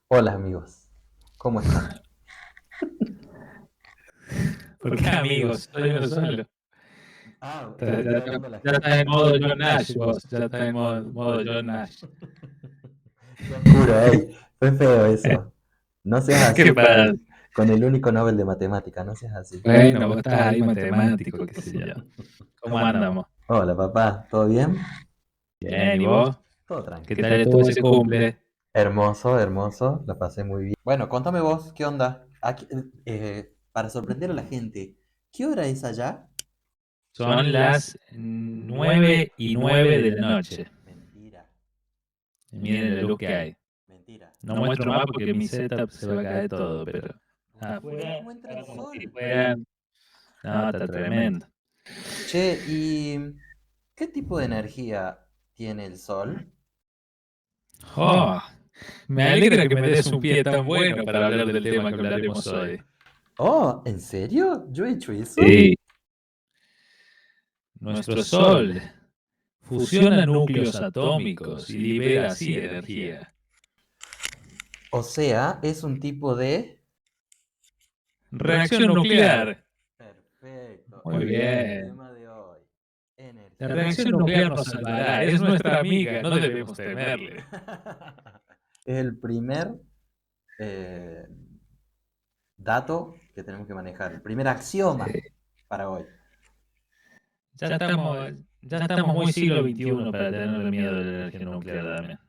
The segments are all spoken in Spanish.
Hola amigos, ¿cómo están? ¿Por qué amigos? Soy uno solo. Creí que Ya, era hablando a la ya gente. está en modo John Nash, vos. Ya está en modo John Nash. Qué oscuro, ey, fue feo eso. No seas ¿Qué así pasa? con el único Nobel de matemática, no seas así. Bueno, vos estás ahí matemático, qué sé yo. ¿Cómo andamos? Hola papá, ¿todo bien? Bien, ¿y vos? Todo ¿Qué tranquilo. tal estuvo ese cumple? Hermoso, hermoso, la pasé muy bien. Bueno, contame vos, ¿qué onda? Para sorprender a la gente, ¿qué hora es allá? Son las 9:09 de la noche. Mentira, Y miren la luz que hay. mentira. No muestro más porque mi setup se va a caer todo, pero Mira afuera cómo entra el está como si sol. fuera. No, está tremendo. Che, ¿y qué tipo de energía tiene el sol? Oh, me alegra que me des un pie tan bueno para hablar del tema que hablaremos hoy. Oh, ¿en serio? ¿Yo he hecho eso? Sí, nuestro Sol fusiona núcleos atómicos y libera así energía. O sea, es un tipo de... Reacción nuclear. Perfecto, Muy ese es el bien. tema de hoy. La Energía reacción nuclear. nuclear nos salvará. Es nuestra amiga. No debemos temerle. Es el primer eh, dato que tenemos que manejar, el primer axioma Sí. para hoy. Ya estamos, ya estamos muy siglo XXI para tener miedo de la energía nuclear, Damián.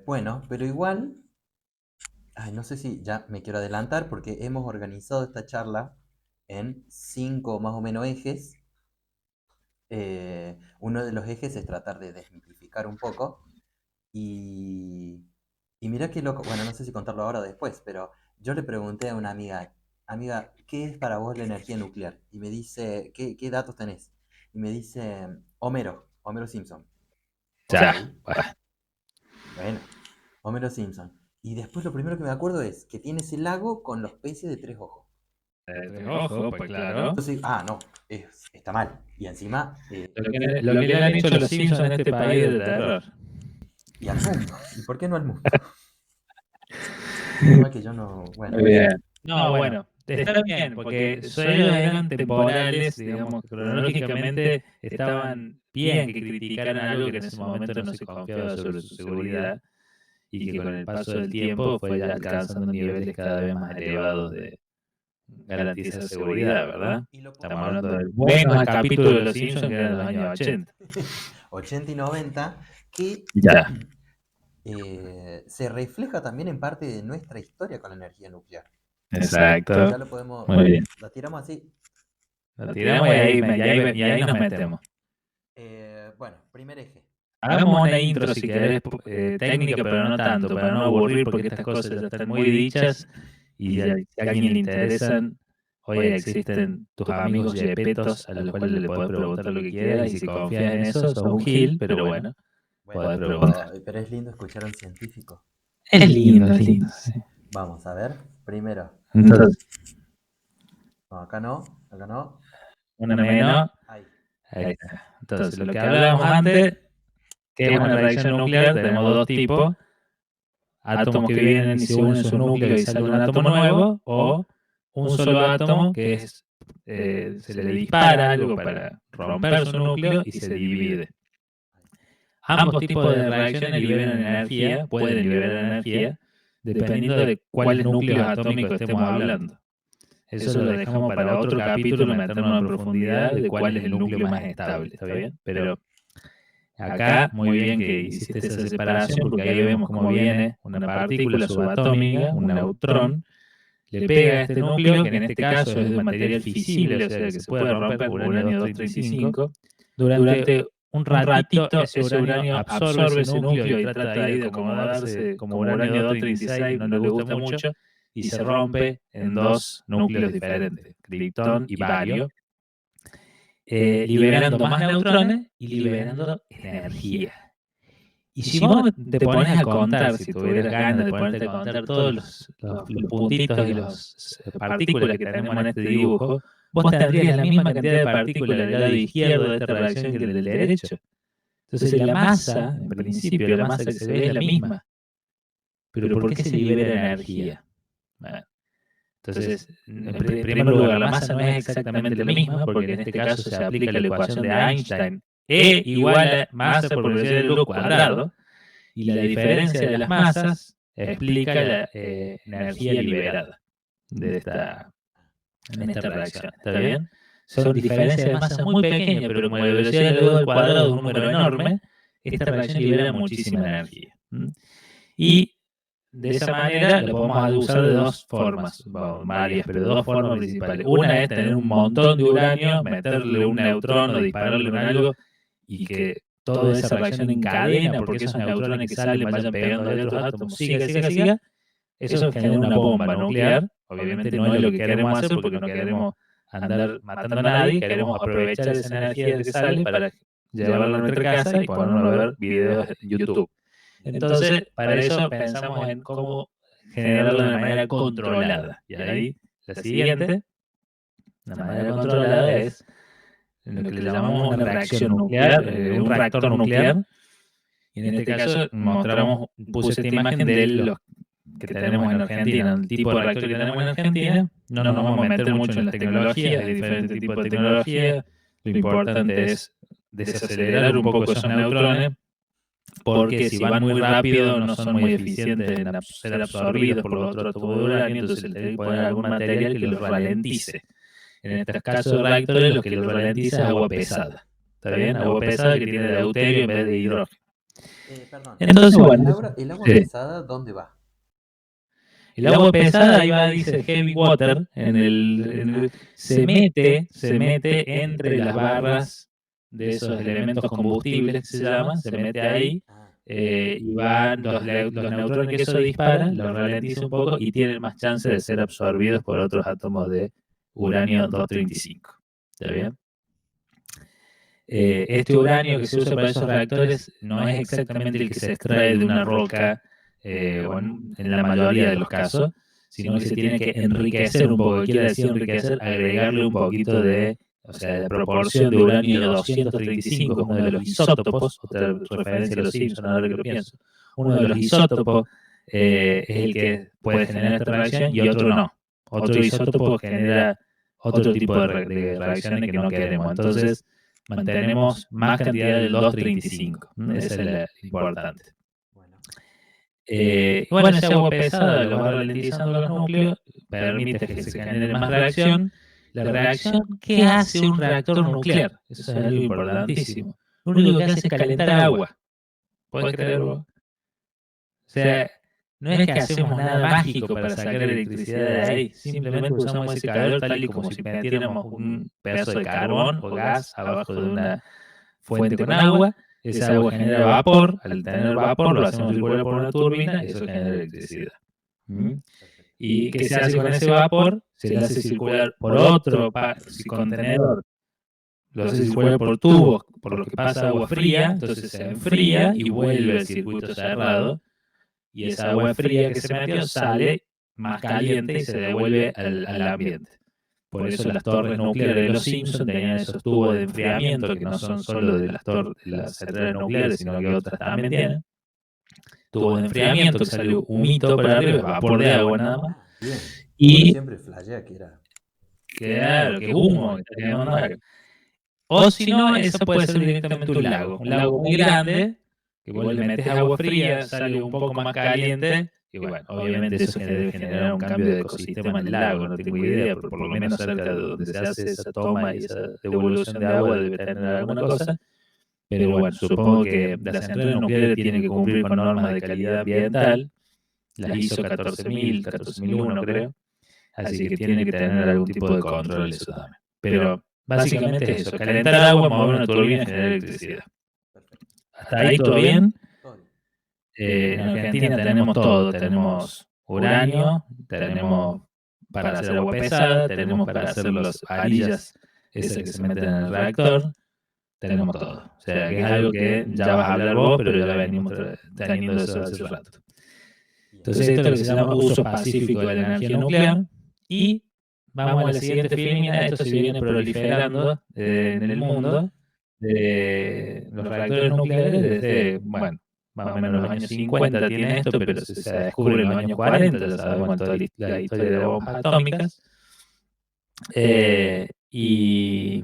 Bueno, pero igual, ay, no sé si ya me quiero adelantar porque hemos organizado esta charla en cinco más o menos ejes. Uno de los ejes es tratar de desmitificar un poco y mira qué loco, bueno, no sé si contarlo ahora o después, pero yo le pregunté a una amiga, ¿qué es para vos la energía nuclear? Y me dice, ¿qué datos tenés? Y me dice, Homero Simpson. Ok, Ya, bueno. bueno, Homero Simpson. Y después lo primero que me acuerdo es que tiene ese lago con los peces de tres ojos. Ojo, pues claro. Entonces, no, está mal. Y encima, Lo que le han hecho a los Simpsons en este país de terror. y al mundo. ¿Y por qué no al mundo? Menos mal que yo no, bueno. Muy bien. No, bueno, está bien, porque ellos eran temporales, digamos, cronológicamente estaban bien que criticaran algo que en ese momento no se confiaba sobre su seguridad y que con el paso del tiempo fue ya alcanzando niveles cada vez más elevados de garantizar seguridad, ¿verdad? Y lo Estamos hablando del buenos capítulos de Los Simpsons que eran de los años 80. 80 y 90, que Ya. se refleja también en parte de nuestra historia con la energía nuclear. Exacto. Ya lo podemos, Muy bien. la tiramos así. Lo tiramos y ahí nos metemos. Bueno, primer eje. Hagamos una intro si querés, técnica, pero no tanto, para no aburrir, porque estas cosas ya están muy dichas y ya, si a alguien le interesan, hoy existen tus amigos yepetos a los cuales le podés preguntar lo que quieras y si confías en eso, sos un gil, pero bueno, Bueno, podés preguntar. pero es lindo escuchar a un científico. Es lindo, es lindo. Sí. Vamos a ver, primero. Entonces, No, acá no, acá no. una menos, Ahí. ahí está. Entonces, lo que hablábamos antes, que es una reacción nuclear, tenemos dos tipos, átomos que vienen y se unen en su núcleo y sale un átomo nuevo, o un solo átomo que es, se le dispara algo para romper su núcleo y se divide. Ambos tipos de reacciones liberan energía, pueden liberar energía, dependiendo de cuáles núcleos atómicos estemos hablando. Eso lo dejamos para otro capítulo, meternos en profundidad de cuál es el núcleo más estable, ¿está bien? Pero acá, muy bien que hiciste esa separación, porque ahí vemos cómo viene una partícula subatómica, un neutrón, le pega a este núcleo, que en este caso es de material fisible, o sea que se puede romper, uranio 235, durante un ratito ese uranio absorbe ese núcleo y trata ahí de acomodarse como uranio 236, no le gusta mucho, y se rompe en dos núcleos diferentes, criptón y bario, liberando más neutrones y liberando energía. Y si vos te pones a contar, si tuvieras ganas de ponerte a contar todos los puntitos y las partículas que tenemos en este dibujo, vos tendrías la misma cantidad de partículas del lado izquierdo de esta reacción que del derecho. Entonces la masa, en principio, la masa que se ve es la misma. pero ¿por qué se libera energía? Bueno, entonces, en primer lugar, la masa no es exactamente la misma, porque en este caso se aplica la ecuación de Einstein, E igual a masa por velocidad de luz cuadrado, y la diferencia de las masas explica la energía liberada de en esta reacción. ¿Está bien? Son diferencias de masa muy pequeñas, pero como la velocidad de la luz al cuadrado es un número enorme, esta reacción libera muchísima energía. Y de esa manera la podemos usar de dos formas, bueno, varias, pero dos formas principales. Una es tener un montón de uranio, meterle un neutrón o dispararle con algo y que toda esa reacción en cadena, porque esos neutrones que salen vayan pegando a otros átomos, siga. Eso genera una bomba nuclear. Obviamente no es lo que queremos hacer porque no queremos andar matando a nadie, queremos aprovechar esa energía que sale para llevarla a nuestra casa y ponernos a ver videos en YouTube. Entonces, para eso pensamos en cómo generarlo de manera controlada. Y ahí, la siguiente, la manera controlada es lo que le llamamos una reacción nuclear, un reactor nuclear. Y en este caso puse esta imagen de los que tenemos en Argentina, el tipo de reactor que tenemos en Argentina. No nos vamos a meter mucho en las tecnologías, hay diferentes tipos de tecnología. Lo importante es desacelerar un poco esos neutrones, porque si van muy rápido no son muy eficientes en ser absorbidos por los otros átomos de uranio, entonces le tiene que poner algún material que los ralentice. En estos casos de reactores, lo que los ralentiza es agua pesada. ¿Está bien? Agua pesada que tiene deuterio en vez de hidrógeno. Perdón, Entonces, bueno, el agua pesada, ¿dónde va? el agua pesada, ahí va, dice heavy water, se mete entre las barras de esos elementos combustibles que se llaman, se mete ahí, y van los neutrones que eso dispara, los ralentiza un poco y tienen más chance de ser absorbidos por otros átomos de uranio 235. ¿Está bien? Este uranio que se usa para esos reactores no es exactamente el que se extrae de una roca, o en la mayoría de los casos, sino que se tiene que enriquecer un poco. Quiere decir enriquecer, agregarle un poquito de, o sea, de proporción de uranio 235, uno de los isótopos, otra referencia a los Simpsons, ahora que lo pienso. Uno de los isótopos es el que puede generar esta reacción y otro no. Otro isótopo genera otro tipo de reacciones que no queremos. Entonces, mantenemos más cantidad del 235. Esa es la importante. Bueno, esa agua pesada lo va ralentizando los núcleos, permite que se genere más reacción. La reacción, ¿qué hace un reactor nuclear? Eso es algo importantísimo. Lo único que hace es calentar agua. ¿Puedes creerlo? O sea, no es que hacemos nada mágico para sacar electricidad de ahí. Simplemente usamos ese calor tal y como si metiéramos un pedazo de carbón o gas abajo de una fuente con agua. Esa agua genera vapor. Al tener vapor lo hacemos circular por una turbina, eso genera electricidad. ¿Y qué se hace con ese vapor? Se le hace circular por otro contenedor. Lo hace circular por tubos, por los que pasa agua fría, entonces se enfría y vuelve al circuito cerrado. Y esa agua fría que se metió sale más caliente y se devuelve al ambiente. Por eso las torres nucleares de los Simpsons tenían esos tubos de enfriamiento que no son solo de las centrales nucleares, sino que otras también tienen. Tubos de enfriamiento que sale humito para arriba, vapor de agua nada más. Bien. Y Siempre flashea que era. claro, que humo que está quemando acá. O si no, eso puede ser directamente un lago muy grande, que vos le metes agua fría, sale un poco más caliente, y bueno, obviamente eso debe generar un cambio de ecosistema en el lago, no tengo idea, pero por lo menos cerca de donde se hace esa toma y esa devolución de agua debe tener alguna cosa. Pero bueno, supongo que las centrales nucleares tienen que cumplir con normas de calidad ambiental, las ISO 14000, 14001 creo, así que tiene que tener algún tipo de control eso también. Pero básicamente es eso, calentar agua, mover una turbina y generar electricidad. Hasta ahí todo bien. En Argentina tenemos todo, tenemos uranio, tenemos para hacer agua pesada, tenemos para hacer las varillas esas que se meten en el reactor, tenemos todo. O sea, que es algo que ya vas a hablar vos, pero ya venimos teniendo eso hace rato. Entonces esto es lo que se llama uso pacífico de la energía nuclear. Y vamos a la siguiente filmina. Esto se viene proliferando en el mundo de los reactores nucleares desde, bueno, más o menos en los años 50 tiene esto, pero se descubre en los años 40, ya sabemos toda la historia de bombas atómicas. Y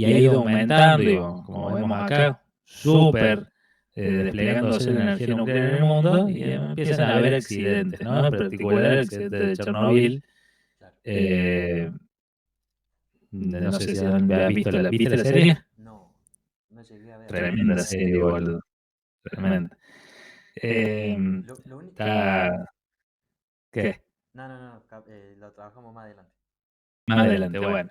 ha ido aumentando, digo, como vemos acá, súper desplegándose la energía nuclear en el mundo y empiezan a haber accidentes, ¿no? En particular el accidente de Chernobyl. No sé si has visto ¿viste la serie? No, no llegué a ver. Tremenda serie, boludo. Tremenda. Lo único... Está... ¿Qué? No, lo trabajamos más adelante. Más adelante, bueno.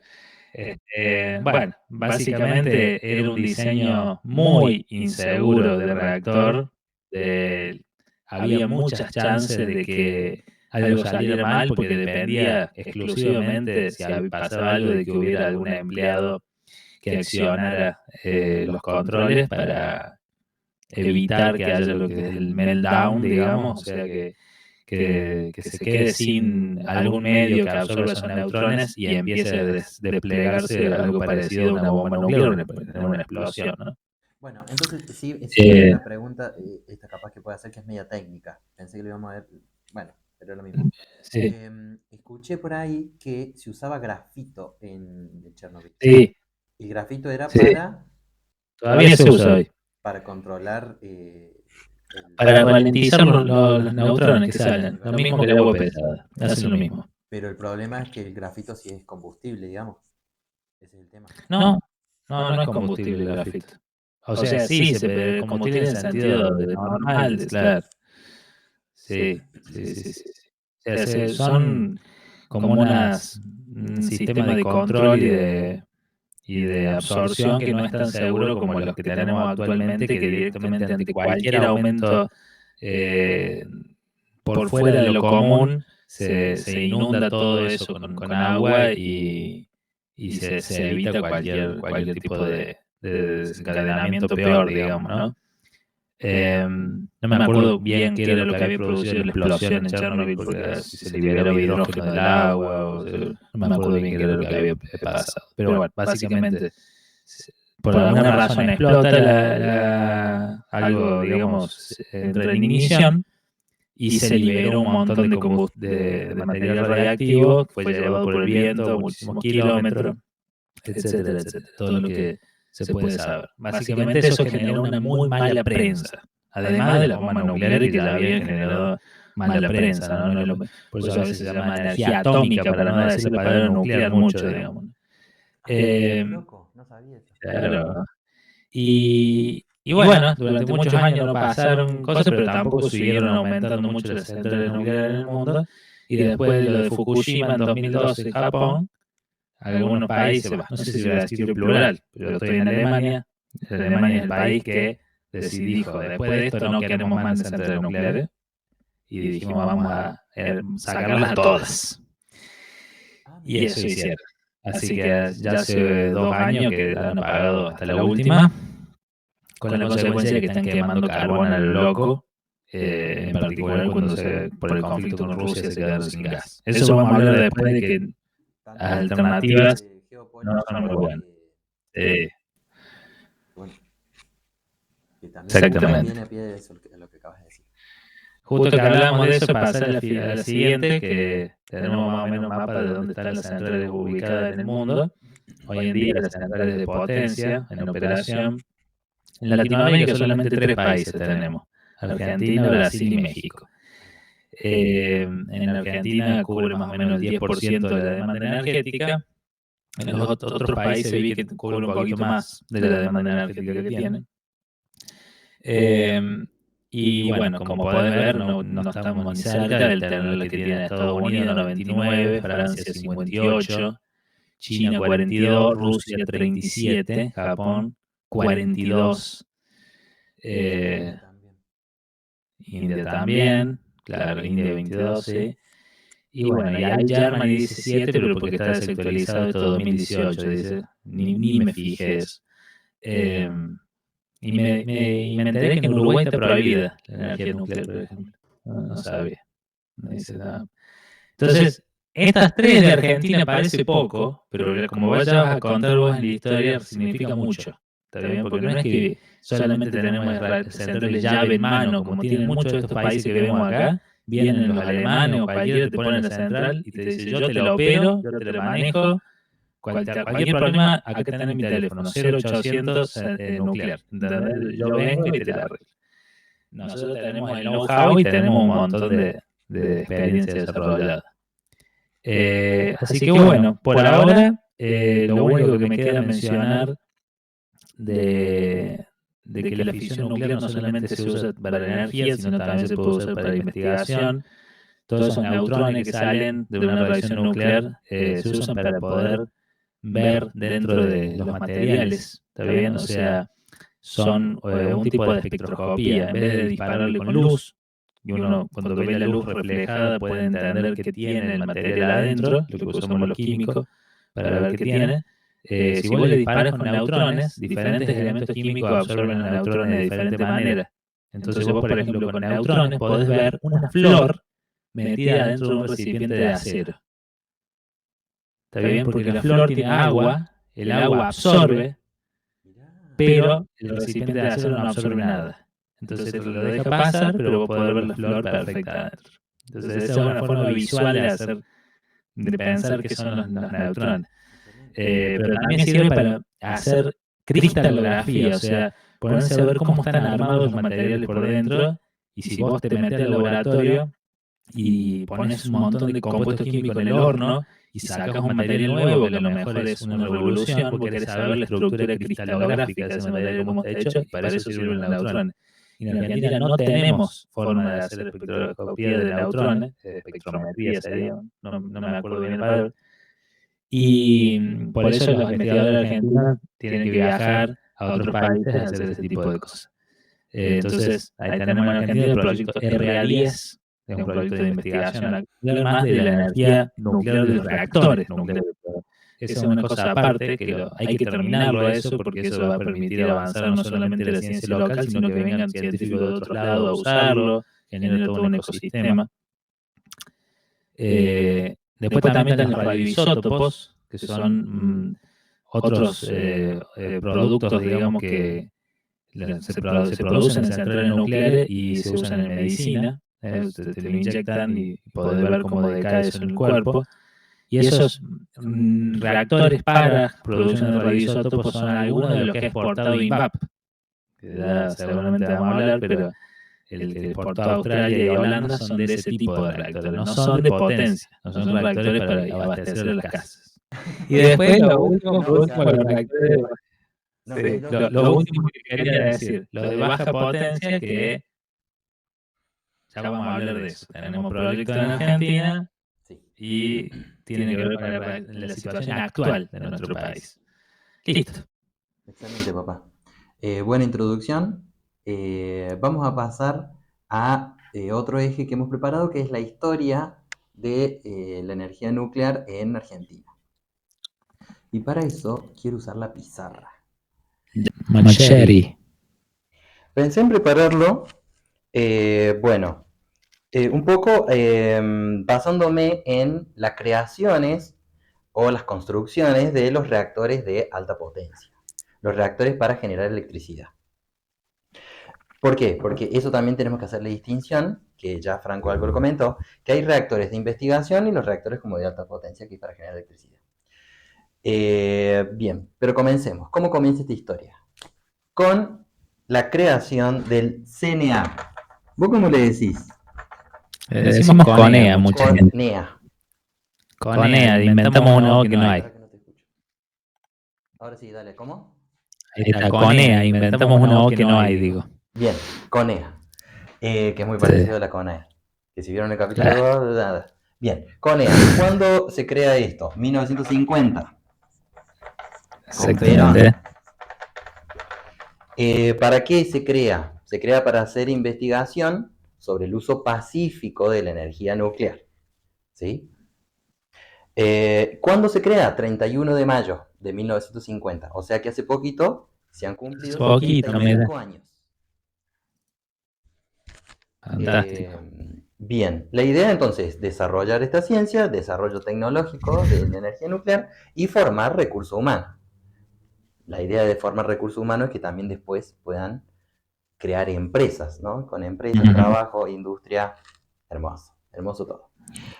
Bueno, básicamente era un diseño muy inseguro de reactor. Había muchas chances de que algo saliera mal porque dependía exclusivamente si pasaba algo de que hubiera algún empleado que accionara los controles para evitar que haya lo que es el meltdown, digamos, o sea, que se quede sin algún medio que absorba esos neutrones y empiece a desplegarse algo parecido a una bomba nuclear, una explosión, ¿no? Bueno, entonces sí, una pregunta, esta capaz que puede hacer que es media técnica. Pensé que lo íbamos a ver, bueno, pero es lo mismo. Sí. Escuché por ahí que se usaba grafito en Chernobyl. Sí. El grafito era Sí. para... Todavía se usa hoy. Para controlar... Para ralentizar los neutrones que salen. Lo mismo que el agua pesada. Hace lo mismo. Pero el problema es que el grafito sí es combustible, digamos. Ese es el tema. No es combustible el grafito. O sea, sí, combustible en el sentido de normal, claro. Sí. O sea, son como un sistema de control y de absorción que no es tan seguro como los que tenemos actualmente, que directamente ante cualquier aumento por fuera de lo común se inunda todo eso con agua y se evita cualquier tipo de desencadenamiento peor, digamos, ¿no? No me acuerdo bien qué era lo que había producido la explosión en Chernobyl, porque si se liberaba hidrógeno del agua, no me acuerdo bien qué era lo que había pasado. Pero bueno, básicamente, por alguna razón explota algo, digamos, entra en ignición y se liberó un montón de material radiactivo, fue llevado por el viento muchísimos kilómetros, etcétera, etcétera. Todo lo que se puede saber. Básicamente eso generó una muy mala prensa. Además de las bombas nucleares que ya habían generado mala prensa, ¿no? Por eso a veces se llama energía atómica, para no decir la palabra nuclear mucho, digamos. Loco, no sabía eso. Claro. Y bueno, durante muchos años no pasaron cosas, pero tampoco siguieron aumentando mucho las centrales nucleares en el mundo. Y después de lo de Fukushima en 2012 en Japón, algunos países, no sé si voy a decir plural, pero estoy en Alemania. Alemania es el país que dijo, después de esto no queremos más centrales nucleares. Y dijimos, vamos a sacarlas a todas. Y eso hicieron. Así que ya hace 2 años que han apagado hasta la última, con la consecuencia de que están quemando carbón a lo loco, en particular cuando por el conflicto con Rusia se quedaron sin gas. Eso vamos a hablar después de que las alternativas no son muy buenas. Bueno, que también viene a pie de eso, lo que acabas de decir. Justo que hablábamos de eso, pasar a la siguiente, que tenemos más o menos un mapa de dónde están las centrales ubicadas en el mundo. Hoy en día las centrales de potencia en operación. En Latinoamérica solamente 3 países tenemos: Argentina, Brasil y México. En Argentina cubre más o menos el 10% de la demanda energética. En los otros países vi que cubre un poquito más de la demanda energética que tienen. Y bueno, como podés ver, no estamos ni cerca del tener lo que tiene Estados Unidos, 99, Francia 58, China 42, Rusia 37, Japón 42, India también, claro, India 22, sí. Y bueno, y hay Germany 17, pero porque está desactualizado esto 2018, dice, ni me fijé eso. Y me enteré que en Uruguay está prohibida la energía nuclear, por ejemplo. No sabía. No dice nada. Entonces, estas 3 de Argentina parece poco, pero como vos ya vas a contar vos en la historia, significa mucho. ¿Está bien? Porque no es que solamente tenemos centrales llave en mano, como tienen muchos de estos países que vemos acá, vienen los alemanes o cualquiera, te ponen la central y te dice, yo te la opero, yo te la manejo, cualquier problema, acá tenés mi teléfono, 0800 nuclear. ¿Entendés? Yo vengo y te la arreglo. Nosotros tenemos el know-how y tenemos un montón de experiencia desarrollada. Así que bueno, por ahora, lo único que me queda mencionar de que la fisión nuclear no solamente se usa para la energía, sino también se puede usar para la investigación. Todos esos neutrones que salen de una reacción nuclear se usan para poder ver dentro de los materiales, ¿está bien? O sea, son un tipo de espectroscopía. En vez de dispararle con luz, y uno cuando ve la luz reflejada puede entender qué tiene el material adentro, lo que usamos los químicos para ver qué tiene. Si vos le disparas con neutrones, diferentes elementos químicos absorben los neutrones de diferente manera. Entonces vos, por ejemplo, con neutrones podés ver una flor metida dentro de un recipiente de acero. ¿Está bien? Porque la flor tiene agua, el agua absorbe, pero el recipiente de acero no absorbe nada. Entonces lo deja pasar, pero vos podés ver la flor perfecta adentro. Entonces esa es una forma visual de pensar que son los neutrones. Pero también sirve para hacer cristalografía, o sea, ponerse a ver cómo están armados los materiales por dentro, y si vos te metes al laboratorio y pones un montón de compuestos químicos en el horno y sacas un material nuevo, que a lo mejor es una revolución, porque querés saber la estructura cristalográfica de ese material, cómo está hecho, y para eso sirven los neutrones. Y en Argentina no tenemos forma de hacer espectroscopía de neutrones, espectrometría sería, no me acuerdo bien el palabra, y por eso los investigadores argentinos tienen que viajar a otros países a hacer ese tipo de cosas. Entonces, ahí tenemos en Argentina el proyecto RA10, es un proyecto de investigación actual más de la energía nuclear de los reactores nucleares. Esa es una cosa aparte, que hay que terminarlo eso, porque eso va a permitir avanzar no solamente la ciencia local, sino que vengan científicos de otros lados a usarlo, genera todo un ecosistema. Después también están los radioisótopos, que son otros productos, digamos, que se producen en centrales nucleares y se usan en medicina. Te lo inyectan y podés ver cómo decae eso en el cuerpo. Y esos reactores para producción de radioisótopos son algunos de los que ha exportado INVAP, que ya seguramente vamos a hablar, pero el que exportó a Australia y a Holanda son de ese tipo de reactores. No son de potencia, no son reactores para abastecer las casas. Y después lo último, los reactores. Sí, lo último que quería decir, lo de baja potencia, que ya vamos a hablar de eso. Tenemos proyectos en Argentina y tiene que ver con la situación actual de nuestro país. Listo. Excelente, papá. Buena introducción. Vamos a pasar a otro eje que hemos preparado, que es la historia de la energía nuclear en Argentina. Y para eso quiero usar la pizarra. Macheri. Pensé en prepararlo, un poco basándome en las creaciones o las construcciones de los reactores de alta potencia, los reactores para generar electricidad. ¿Por qué? Porque eso también tenemos que hacer la distinción, que ya Franco algo lo comentó, que hay reactores de investigación y los reactores como de alta potencia que hay para generar electricidad. Bien, pero comencemos. ¿Cómo comienza esta historia? Con la creación del CNA. ¿Vos cómo le decís? Decimos CONEA, mucha gente. CONEA. CONEA, inventamos uno que no hay. Ahora sí, dale, ¿cómo? Esta CONEA, inventamos uno que no hay, digo. Bien, CONEA, que es muy parecido a la CONEA. Que si vieron el capítulo 2, nada. Bien, CONEA. ¿Cuándo se crea esto? 1950. Exactamente. ¿Para qué se crea? Se crea para hacer investigación sobre el uso pacífico de la energía nuclear. ¿Sí? ¿Cuándo se crea? 31 de mayo de 1950. O sea que hace poquito se han cumplido 35 años. Fantástico. Bien, la idea entonces es desarrollar esta ciencia, desarrollo tecnológico de la energía nuclear y formar recurso humano. la idea de formar recursos humanos es que también después puedan crear empresas, ¿no? Con empresas, trabajo, industria, hermoso, hermoso todo.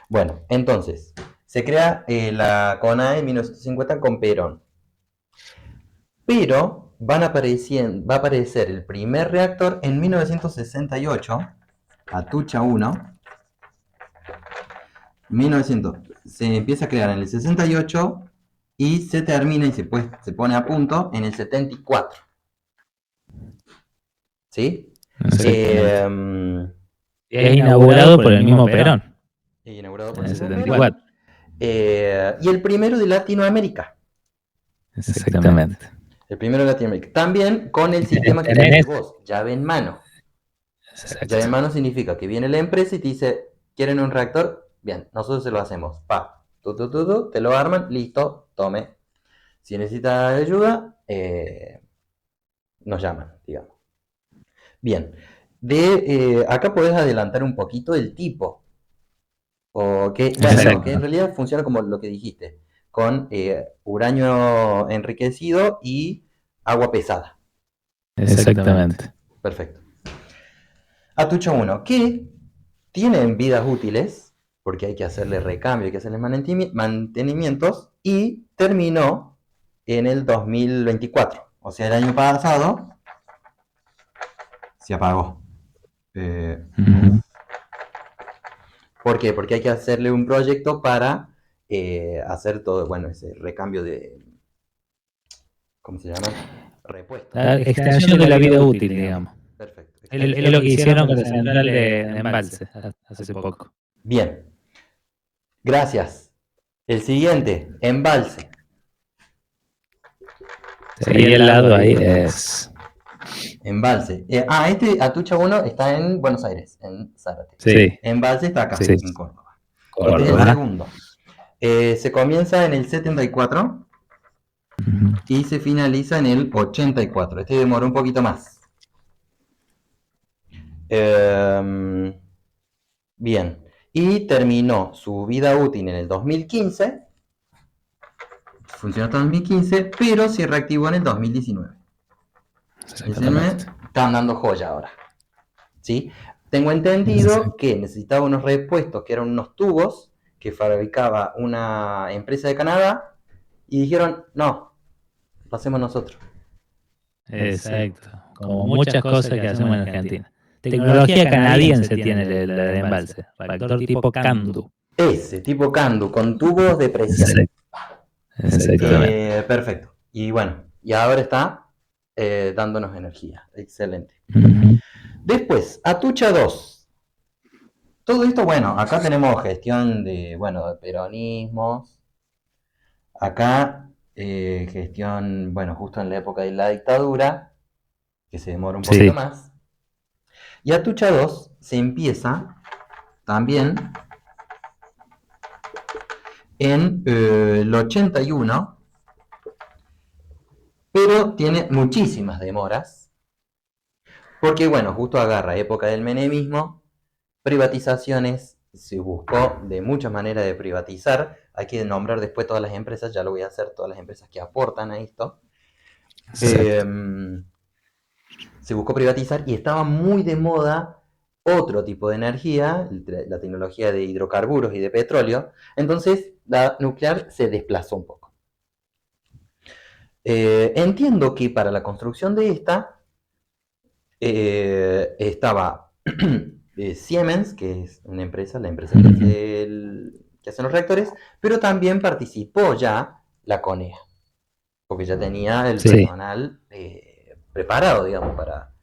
Bueno, entonces, se crea la CONAE en 1950 con Perón. Pero va a aparecer el primer reactor en 1968, Atucha 1. 1900, se empieza a crear en el 68 y se termina y se pone a punto en el 74. ¿Sí? Y es inaugurado por el mismo Perón. Inaugurado por En el el mismo 74. Y el primero de Latinoamérica. Exactamente. El primero de Latinoamérica. También con el sistema que tenés vos, llave en mano. Exacto. Llave en mano significa que viene la empresa y te dice, ¿quieren un reactor? Bien, nosotros se lo hacemos. Pa, te lo arman, listo, tome. Si necesitas ayuda, nos llaman, digamos. Bien, acá podés adelantar un poquito el tipo. O que, bueno, que en realidad funciona como lo que dijiste, con uranio enriquecido y agua pesada. Exactamente. Perfecto. Atucha 1, que tienen vidas útiles, porque hay que hacerle recambio, hay que hacerle mantenimientos, y terminó en el 2024. O sea, el año pasado se apagó. ¿Por qué? Porque hay que hacerle un proyecto para hacer todo, bueno, ese recambio de, ¿cómo se llama? Repuesto. La extensión de la vida útil, digamos. Perfecto. Es lo que hicieron con la central de embalse hace poco. Bien. Gracias. El siguiente, embalse. Ahí al lado ahí es... Embalse. Este Atucha 1 está en Buenos Aires, en Zárate. Sí. Embalse está acá, Sí. en Córdoba. Este es el segundo. Se comienza en el 74 y se finaliza en el 84. Este demoró un poquito más. Bien. Y terminó su vida útil en el 2015. Funcionó hasta el 2015, pero se reactivó en el 2019. Están dando joya ahora. ¿Sí? Tengo entendido que necesitaba unos repuestos que eran unos tubos que fabricaba una empresa de Canadá y dijeron, no, lo hacemos nosotros. Exacto. Como muchas cosas que hacemos en Argentina. Tecnología canadiense tiene la de embalse. Reactor tipo Candu. Ese, tipo Candu, con tubos de presión. Exactamente. Perfecto. Y bueno, y ahora está dándonos energía. Excelente. Después, Atucha 2. Todo esto, bueno, acá tenemos gestión de, bueno, de peronismos. Acá, gestión, bueno, justo en la época de la dictadura, que se demora un poquito más. Y Atucha 2 se empieza también en el 81, pero tiene muchísimas demoras, porque, bueno, justo agarra época del menemismo, privatizaciones, se buscó de muchas maneras de privatizar, hay que nombrar después todas las empresas, ya lo voy a hacer, todas las empresas que aportan a esto. Se buscó privatizar y estaba muy de moda otro tipo de energía, la tecnología de hidrocarburos y de petróleo, entonces la nuclear se desplazó un poco. Entiendo que para la construcción de esta estaba Siemens, que es una empresa, la empresa que hace los reactores, pero también participó ya la CONEA, porque ya tenía el personal preparado, digamos, para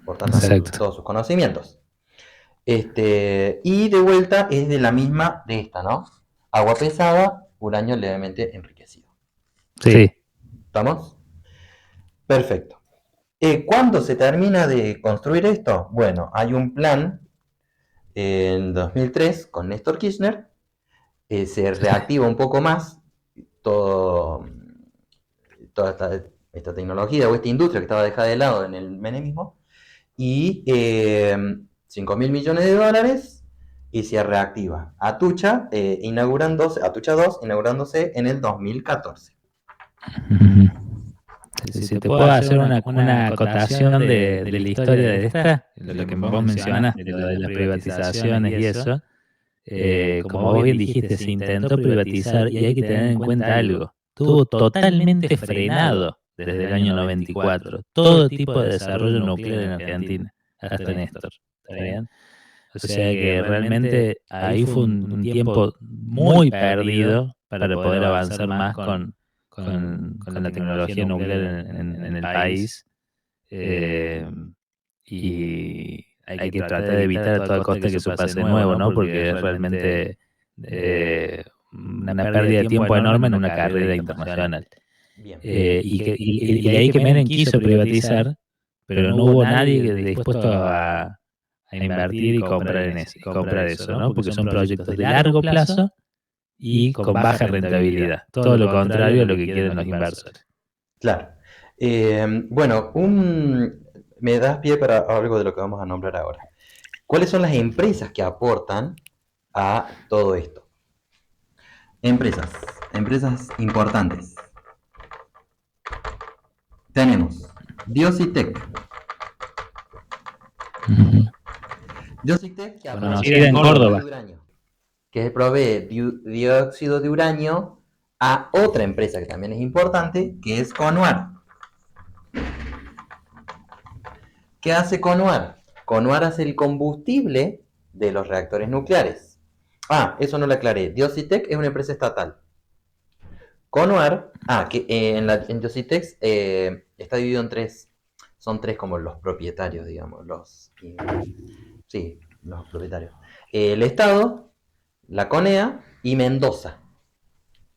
aportar todos sus conocimientos. Y de vuelta es de la misma de esta, ¿no? Agua pesada, uranio levemente enriquecido. Sí. ¿Estamos? Perfecto. ¿Cuándo se termina de construir esto? Bueno, hay un plan en 2003 con Néstor Kirchner, se reactiva un poco más toda esta tecnología o esta industria que estaba dejada de lado en el menemismo, y 5 mil millones de dólares y se reactiva Atucha, Atucha 2 inaugurándose en el 2014. Si te puedo hacer una acotación de la historia de esta, de lo que vos mencionaste, lo de las privatizaciones y eso, como vos bien dijiste, se intentó privatizar y hay que tener en cuenta algo. Estuvo totalmente frenado desde el año 94 todo tipo de desarrollo nuclear en Argentina, hasta Néstor. ¿Está bien? O sea que realmente ahí fue un tiempo muy perdido para poder avanzar más con la tecnología nuclear en el país. eh, y hay que tratar de evitar a toda costa que eso pase de nuevo, ¿no? Porque es realmente una pérdida de tiempo enorme en una carrera internacional. Bien. Y ahí que Menem quiso privatizar, pero no hubo nadie dispuesto a invertir y comprar eso, ¿no? Porque son proyectos de largo plazo y con baja rentabilidad. Todo lo contrario a lo que quieren los inversores. Claro. Bueno, me das pie para algo de lo que vamos a nombrar ahora. ¿Cuáles son las empresas que aportan a todo esto? Empresas importantes. Tenemos Diositec. Diositec que Conocida en Córdoba. Que provee dióxido de uranio a otra empresa que también es importante, que es Conuar. ¿Qué hace Conuar? Conuar hace el combustible de los reactores nucleares. Eso no lo aclaré. Diositec es una empresa estatal. Conuar, que en Diositec está dividido en tres. Son tres como los propietarios, digamos. Los propietarios. El Estado, la CONEA y Mendoza.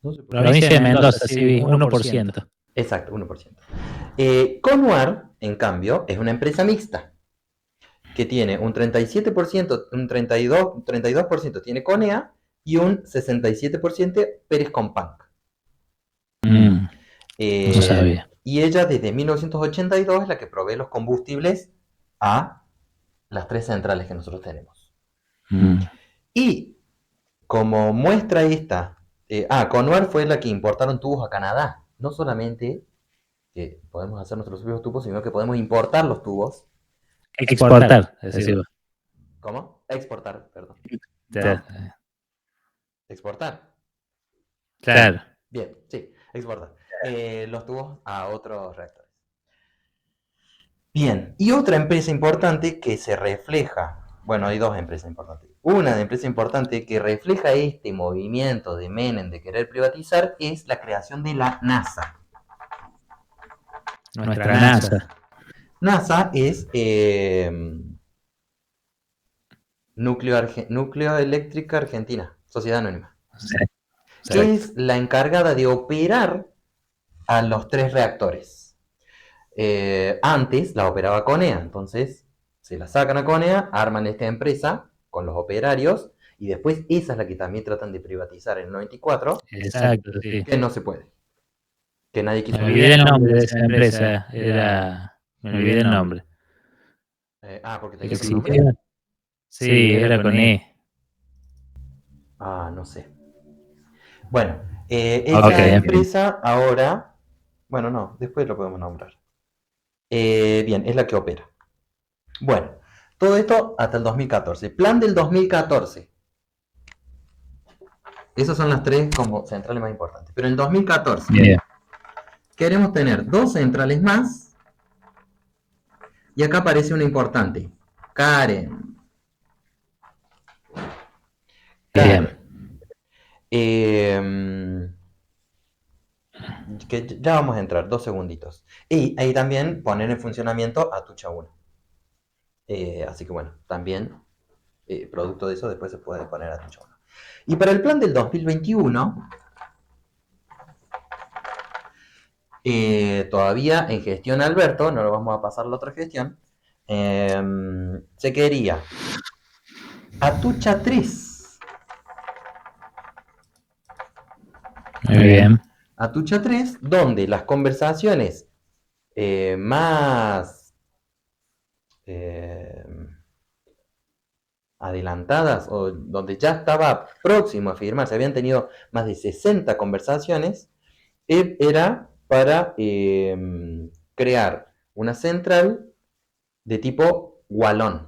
Provincia de Mendoza, sí, 1%. Exacto, 1%. Conuar, en cambio, es una empresa mixta que tiene un 37%, un 32% tiene CONEA y un 67% Pérez Companc. No sabía. Y ella desde 1982 es la que provee los combustibles a las tres centrales que nosotros tenemos. Y como muestra esta, Conuar fue la que importaron tubos a Canadá. No solamente que podemos hacer nuestros propios tubos, sino que podemos importar los tubos. Exportar, es decir. ¿Cómo? Exportar, perdón. No. Exportar. Claro. Bien, sí, exportar. Los tubos a otros reactores. Bien, y otra empresa importante que se refleja, bueno, hay dos empresas importantes. Una empresa importante que refleja este movimiento de Menem de querer privatizar es la creación de la NASA. Nuestra NASA. NASA es Núcleo Eléctrica Argentina, Sociedad Anónima. Sí. Que es la encargada de operar a los tres reactores. Antes la operaba CONEA, entonces se la sacan a CONEA, arman esta empresa con los operarios y después esa es la que también tratan de privatizar en el 94. Exacto, sí. Que no se puede. Que nadie quiso. Me olvidé el nombre de esa empresa. Me olvidé el nombre. Porque tenía otro nombre. Sí, era con E. No sé. Bueno, esa empresa ahora, bueno, no, después lo podemos nombrar. Bien, es la que opera. Bueno, todo esto hasta el 2014. Plan del 2014. Esas son las tres como centrales más importantes. Pero en el 2014 queremos tener dos centrales más. Y acá aparece una importante. Karen. Que ya vamos a entrar, 2 segunditos. Y ahí también poner en funcionamiento Atucha 1. Así que bueno, también producto de eso después se puede poner Atucha 1. Y para el plan del 2021, todavía en gestión Alberto, no lo vamos a pasar a la otra gestión, se quería Atucha 3. Muy bien. Atucha 3, donde las conversaciones más adelantadas o donde ya estaba próximo a firmar, se habían tenido más de 60 conversaciones, era para crear una central de tipo Wallon.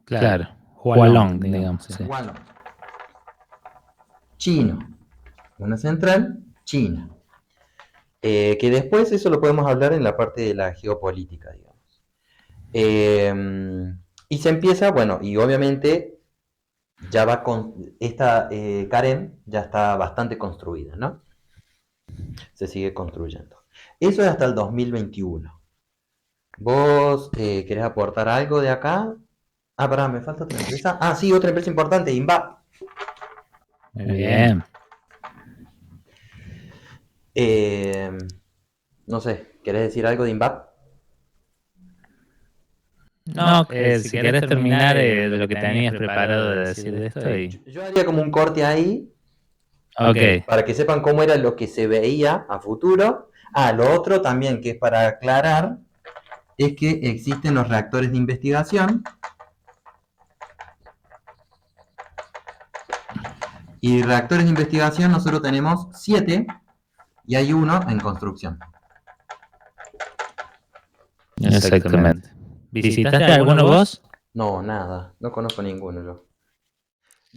Claro. Hualong, digamos. Sí. Wallon. Chino. Una central china. Que después eso lo podemos hablar en la parte de la geopolítica, digamos. Y se empieza, bueno, y obviamente ya va con esta Karen ya está bastante construida, ¿no? Se sigue construyendo. Eso es hasta el 2021. ¿Vos querés aportar algo de acá? Ah, pará, me falta otra empresa. Ah, sí, otra empresa importante, INVAP. Muy bien. No sé, ¿querés decir algo de INVAP? No, si querés terminar de lo que tenías preparado de decir de esto. Yo haría como un corte ahí Ok. para que sepan cómo era lo que se veía a futuro. Ah, lo otro también que es para aclarar es que existen los reactores de investigación y reactores de investigación nosotros tenemos 7 y hay uno en construcción. Exactamente. ¿Visitaste alguno vos? No, nada, no conozco ninguno yo.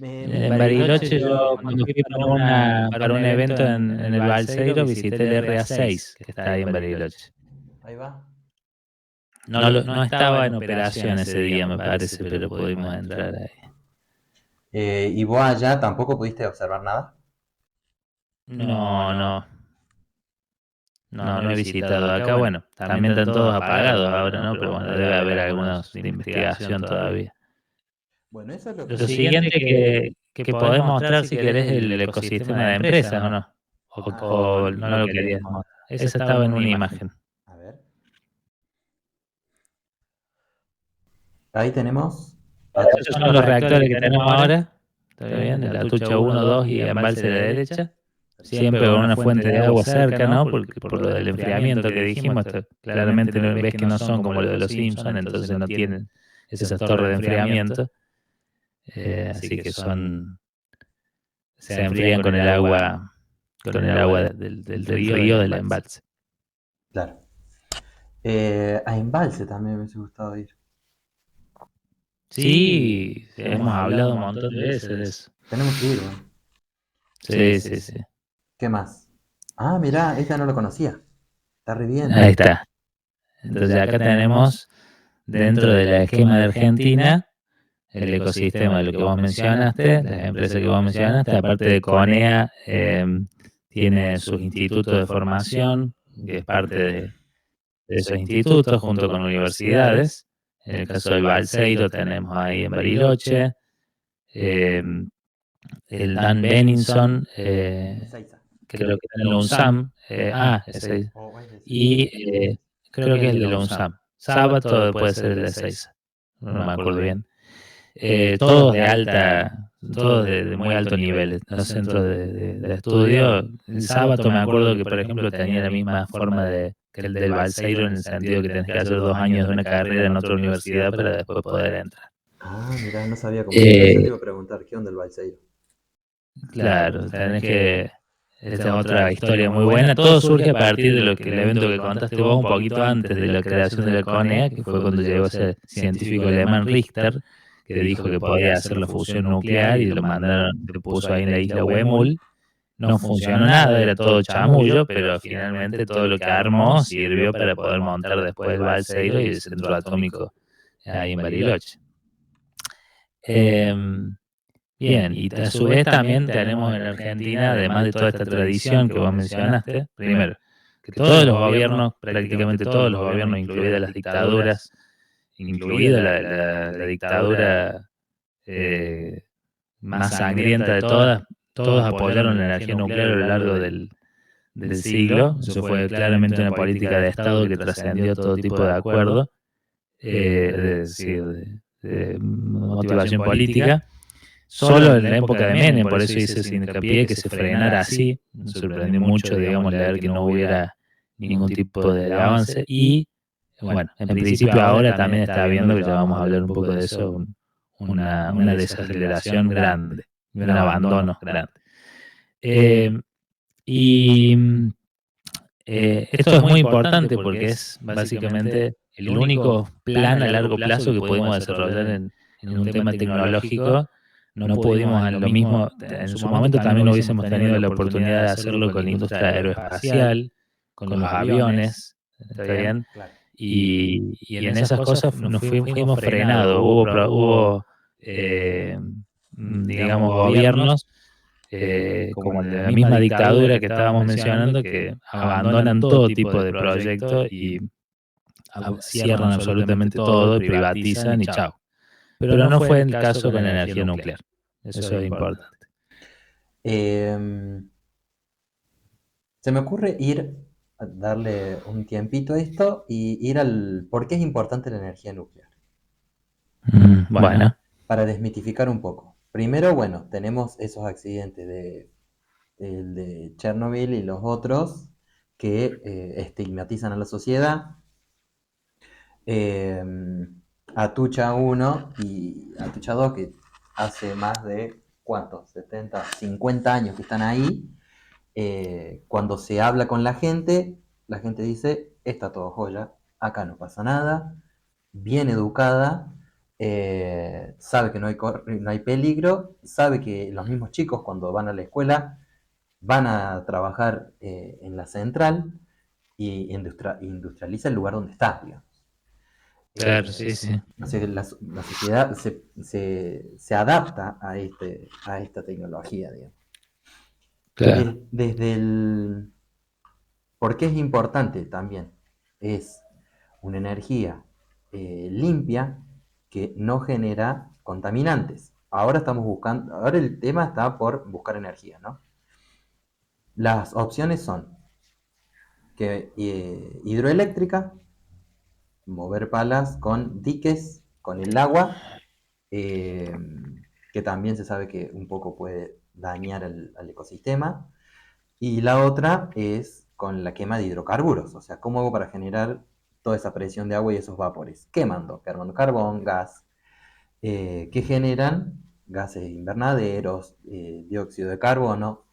En Bariloche yo cuando fui para un evento en el Balseiro visité el RA6, que está ahí en Bariloche. Ahí va. No estaba en operación ese día, me parece, pero pudimos entrar ahí. ¿Y vos allá tampoco pudiste observar nada? No he visitado acá. Bueno, también están todos apagados ahora, ¿no? Pero bueno, debe haber algunos de investigación todavía. Bueno, eso es lo Lo siguiente que podés mostrar si querés el ecosistema de empresas, ¿o no? O no lo querías mostrar. Ese estaba en una imagen. A ver. Ahí tenemos. Estos son los reactores que tenemos ahora. ¿Está bien? El Atucha 1, 2 y embalse de la derecha. Siempre con una fuente de agua cerca, ¿no? Porque por lo del enfriamiento que dijimos, claramente ves que no son como los de los Simpsons, entonces no tienen esas torres de enfriamiento. Así que se enfrían con el agua del río del embalse. Claro. A Embalse también me hubiese gustado ir. Sí, hemos hablado un montón de veces de eso. Tenemos que ir, ¿no? Sí. ¿Qué más? Ah, mirá, esta no lo conocía. Está re bien. Ahí está. Entonces acá tenemos dentro del esquema de Argentina el ecosistema de lo que vos mencionaste, las empresas que vos mencionaste, aparte de CONEA, tiene sus institutos de formación, que es parte de esos institutos junto con universidades. En el caso del Balseiro tenemos ahí en Bariloche, el Dan Benninson, creo que está en la UNSAM, y creo que es el de la UNSAM. Sábato puede ser el de Ezeiza, no me acuerdo bien. Todos de muy alto nivel, los centros de estudio. El sábado me acuerdo que, por ejemplo, tenía la misma forma que el del Balseiro, en el sentido que tenés que hacer 2 años de una carrera en otra universidad para después poder entrar. Ah, mirá, no sabía cómo. Yo te iba a preguntar, ¿qué onda el Balseiro? Claro, esta es otra historia muy buena. Todo surge a partir de lo que el evento que contaste vos un poquito antes de la creación de la CONEA, que fue cuando llegó ese científico alemán Richter, que dijo que podía hacer la fusión nuclear y lo mandaron, lo puso ahí en la isla Wemul. No funcionó nada, era todo chamullo, pero finalmente todo lo que armó sirvió para poder montar después el Balseiro y el centro atómico ahí en Bariloche. Bien, y a su vez también tenemos en Argentina, además de toda esta tradición que vos mencionaste, primero, que todos los gobiernos, prácticamente todos los gobiernos, incluidas las dictaduras, incluida la dictadura más sangrienta de todas, todos apoyaron la energía nuclear a lo largo del siglo. Eso fue claramente una política de Estado que trascendió todo tipo de acuerdo, de motivación política. Solo en la época de Menem, por eso hice ese hincapié, que se frenara así. Me sorprendió mucho, digamos, leer que no hubiera ningún tipo de avance. Y, bueno, en principio ahora también está habiendo, que ya vamos a hablar un poco de eso, una desaceleración grande, un abandono grande. Y Esto es muy importante porque es básicamente el único plan a largo plazo que podemos desarrollar en un tema tecnológico. No pudimos en lo mismo, en su momento también hubiésemos tenido la oportunidad de hacerlo con la industria aeroespacial, con los aviones, ¿está bien? Claro. Y en esas cosas nos fuimos frenados, hubo digamos, gobiernos como el de la misma dictadura que estábamos mencionando, que abandonan todo tipo de proyectos y cierran absolutamente todo, privatizan y chao. Pero no fue el caso con la energía nuclear. Eso es importante. Em, Se me ocurre ir a darle un tiempito a esto y ir al por qué es importante la energía nuclear. Bueno, Para desmitificar un poco. Primero, bueno, tenemos esos accidentes el de Chernobyl y los otros que estigmatizan a la sociedad. Eh, Atucha 1 y Atucha 2, que hace más de, ¿cuántos? 70, 50 años que están ahí. Cuando se habla con la gente dice, está todo joya, acá no pasa nada, bien educada, sabe que no hay peligro, sabe que los mismos chicos cuando van a la escuela van a trabajar en la central y industrializa el lugar donde está, digamos. claro, sí, sí. O sea, la sociedad se adapta a esta tecnología, digamos. Claro. Desde el, ¿por qué es importante también? Es una energía limpia que no genera contaminantes. Ahora estamos buscando, ahora el tema está por buscar energía, ¿no? Las opciones son que hidroeléctrica, mover palas con diques, con el agua, eh, que también se sabe que un poco puede dañar al ecosistema. Y la otra es con la quema de hidrocarburos, o sea, ¿cómo hago para generar toda esa presión de agua y esos vapores? Quemando carbón, gas, que generan gases invernaderos, dióxido de carbono,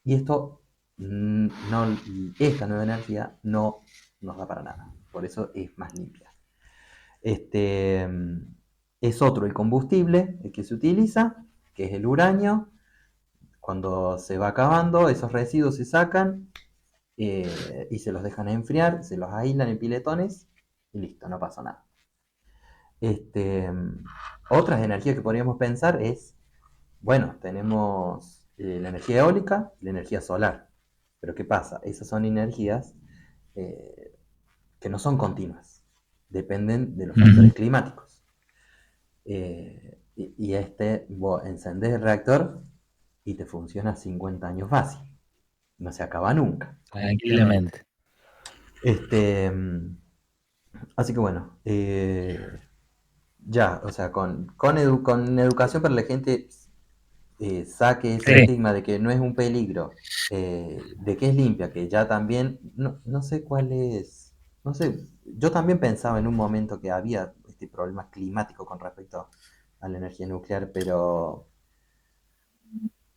y esto, no, esta nueva energía no nos da para nada, por eso es más limpia. Este, es otro el combustible, el que se utiliza, que es el uranio. Cuando se va acabando, esos residuos se sacan y se los dejan enfriar, se los aíslan en piletones y listo, no pasa nada. Este, Otras energías que podríamos pensar es, bueno, tenemos la energía eólica y la energía solar. Pero ¿qué pasa? Esas son energías eh, que no son continuas, dependen de los factores climáticos. Vos encendés el reactor y te funciona 50 años fácil, no se acaba nunca. Tranquilamente. Este, Así que bueno, ya, o sea, con educación para la gente saque ese Sí. estigma de que no es un peligro, de que es limpia, que ya también, no sé cuál es, no sé, yo también pensaba en un momento que había este problema climático con respecto a la energía nuclear, pero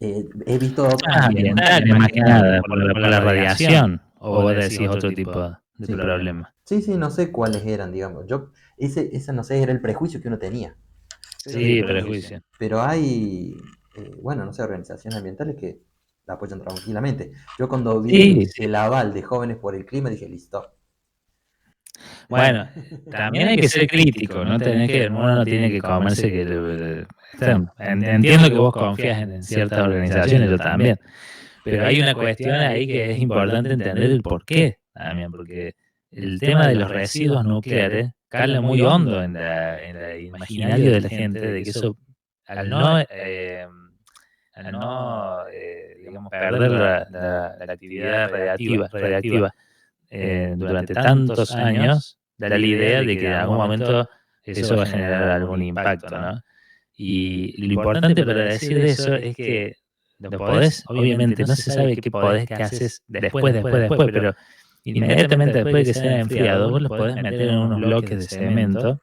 he visto Ambiental, más que nada, por la radiación. O vos decís otro tipo de problema. Sí, sí, no sé cuáles eran, digamos. Ese no sé, era el prejuicio que uno tenía. Sí, prejuicio. Pero hay, bueno, no sé, organizaciones ambientales que la apoyan tranquilamente. Yo cuando vi Sí, sí. el aval de Jóvenes por el Clima dije, listo. Bueno, también hay que ser crítico, ¿no? Uno no tiene que comerse que... Entiendo que vos confías en ciertas organizaciones, yo también. Pero hay una cuestión ahí que es importante entender el por qué también, porque el tema de los residuos nucleares cala muy hondo en el imaginario de la gente, de que eso, al no, digamos, perder la actividad radiactiva durante tantos años, da la idea de que en algún momento eso va a generar algún impacto, ¿no? Y lo importante para decir de eso es que lo podés, obviamente, no se sabe qué haces después, pero inmediatamente después de que se haya enfriado, vos los podés meter en unos bloques de cemento,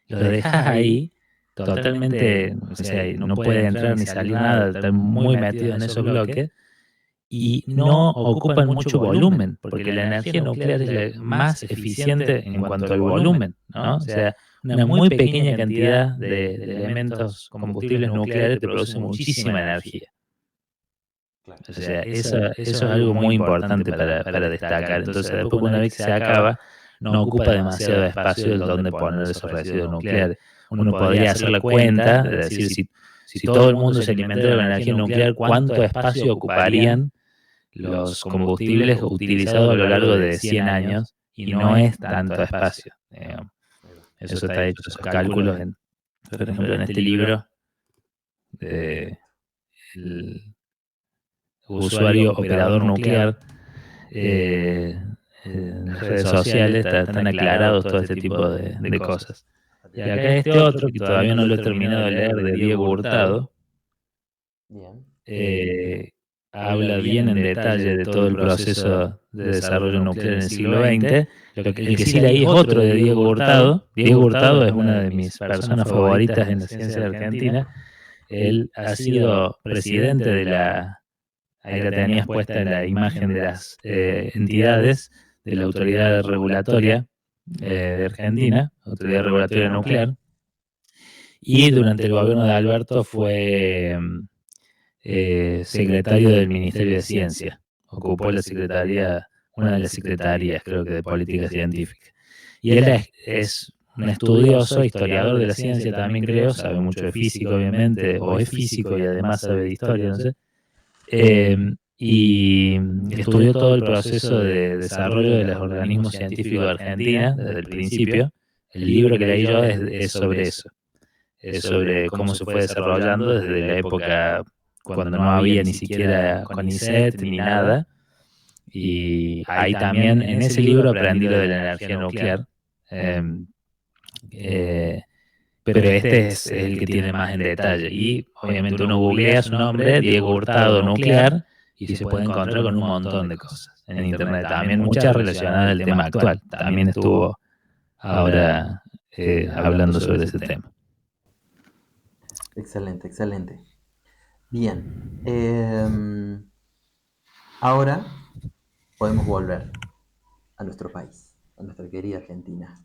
los dejás ahí totalmente, o sea, no puede entrar ni salir nada, están muy metidos en esos bloques, y no ocupan mucho volumen, porque la energía nuclear es la más eficiente en cuanto al volumen, ¿no? O sea, una muy pequeña cantidad de elementos combustibles nucleares te produce muchísima energía. Claro. O sea, eso es algo muy importante para destacar. Entonces, después, una vez que se acaba, no ocupa demasiado espacio el donde poner esos residuos nucleares. Uno podría hacer la cuenta de decir, si todo el mundo se alimentara con energía nuclear, ¿cuánto espacio ocuparían los combustibles utilizados a lo largo de 100 años? Y no es tanto espacio. Eso está hecho, esos cálculos, por ejemplo, en este libro, el usuario operador nuclear, en las redes sociales están aclarados todo este tipo de cosas. Y acá este otro, que todavía no lo he terminado de leer, de Diego Hurtado, habla bien en detalle de todo el proceso de desarrollo nuclear en el siglo XX. El que sí leí es otro de Diego Hurtado. Diego Hurtado es una de mis personas favoritas en la ciencia de Argentina. Él ha sido presidente de la... Ahí la tenías puesta en la imagen de las entidades de la Autoridad Regulatoria de Argentina, Autoridad Regulatoria Nuclear. Y durante el gobierno de Alberto fue secretario del Ministerio de Ciencia. Ocupó la secretaría, una de las secretarías, creo que de Política Científica. Y él es un estudioso, historiador de la ciencia también, creo, sabe mucho de física, obviamente, o es físico y además sabe de historia, no sé. Y estudió todo el proceso de desarrollo de los organismos científicos de Argentina desde el principio. El libro que leí yo es sobre eso, es sobre cómo se fue desarrollando desde la época cuando no había ni siquiera CONICET ni nada. Y ahí también, en ese libro aprendí lo de la energía nuclear. Pero este es el que tiene más en detalle. Y obviamente uno googlea su nombre, Diego Hurtado Nuclear, y se puede encontrar con un montón de cosas en internet. También muchas relacionadas al tema actual. También estuvo ahora hablando sobre ese tema. Excelente, excelente. Bien. Ahora podemos volver a nuestro país, a nuestra querida Argentina.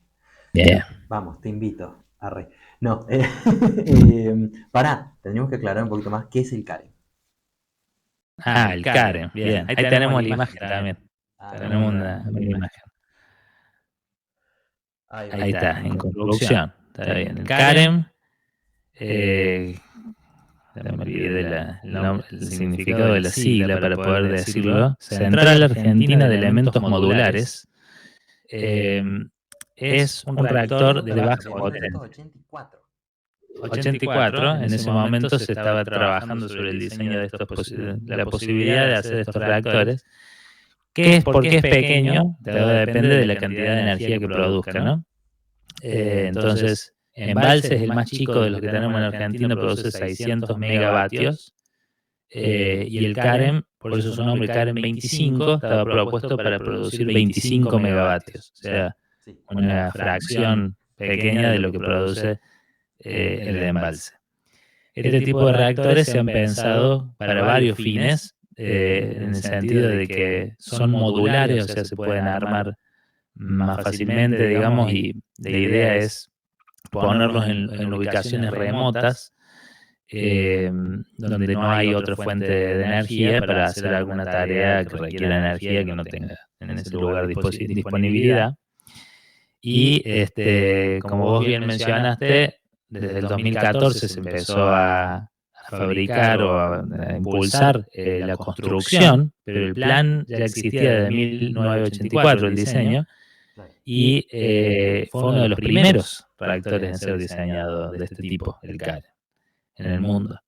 Bien. Vamos, te invito. Arre. No, pará, tendríamos que aclarar un poquito más qué es el CAREM. El CAREM, bien. Ahí tenemos la imagen también. Tenemos una imagen. Ahí está, en construcción. Está bien. El CAREM, me olvidé el significado de la sigla para poder decirlo. Central Argentina de Elementos Modulares. Es un reactor de baja potencia. 84, en ese momento se estaba trabajando sobre el diseño de la posibilidad de hacer estos reactores. ¿Por qué es pequeño? Depende de la cantidad de energía que produzca, ¿no? Entonces, Embalse es el más chico de los que tenemos en Argentina, produce 600 megavatios. Y el CAREM, por eso su nombre CAREM 25, estaba propuesto para producir 25 megavatios. O sea, una fracción pequeña de lo que produce el embalse. Este tipo de reactores se han pensado para varios fines, en el sentido de que son modulares, o sea, se pueden armar más fácilmente, digamos, y la idea es ponerlos en ubicaciones remotas, donde no hay otra fuente de energía para hacer alguna tarea que requiera energía que no tenga en ese lugar disponibilidad. Y como vos bien mencionaste, desde el 2014 se empezó a fabricar o a impulsar la construcción, pero el plan ya existía desde 1984, el diseño, y fue uno de los primeros reactores en ser diseñado de este tipo, el CAREM, en el mundo.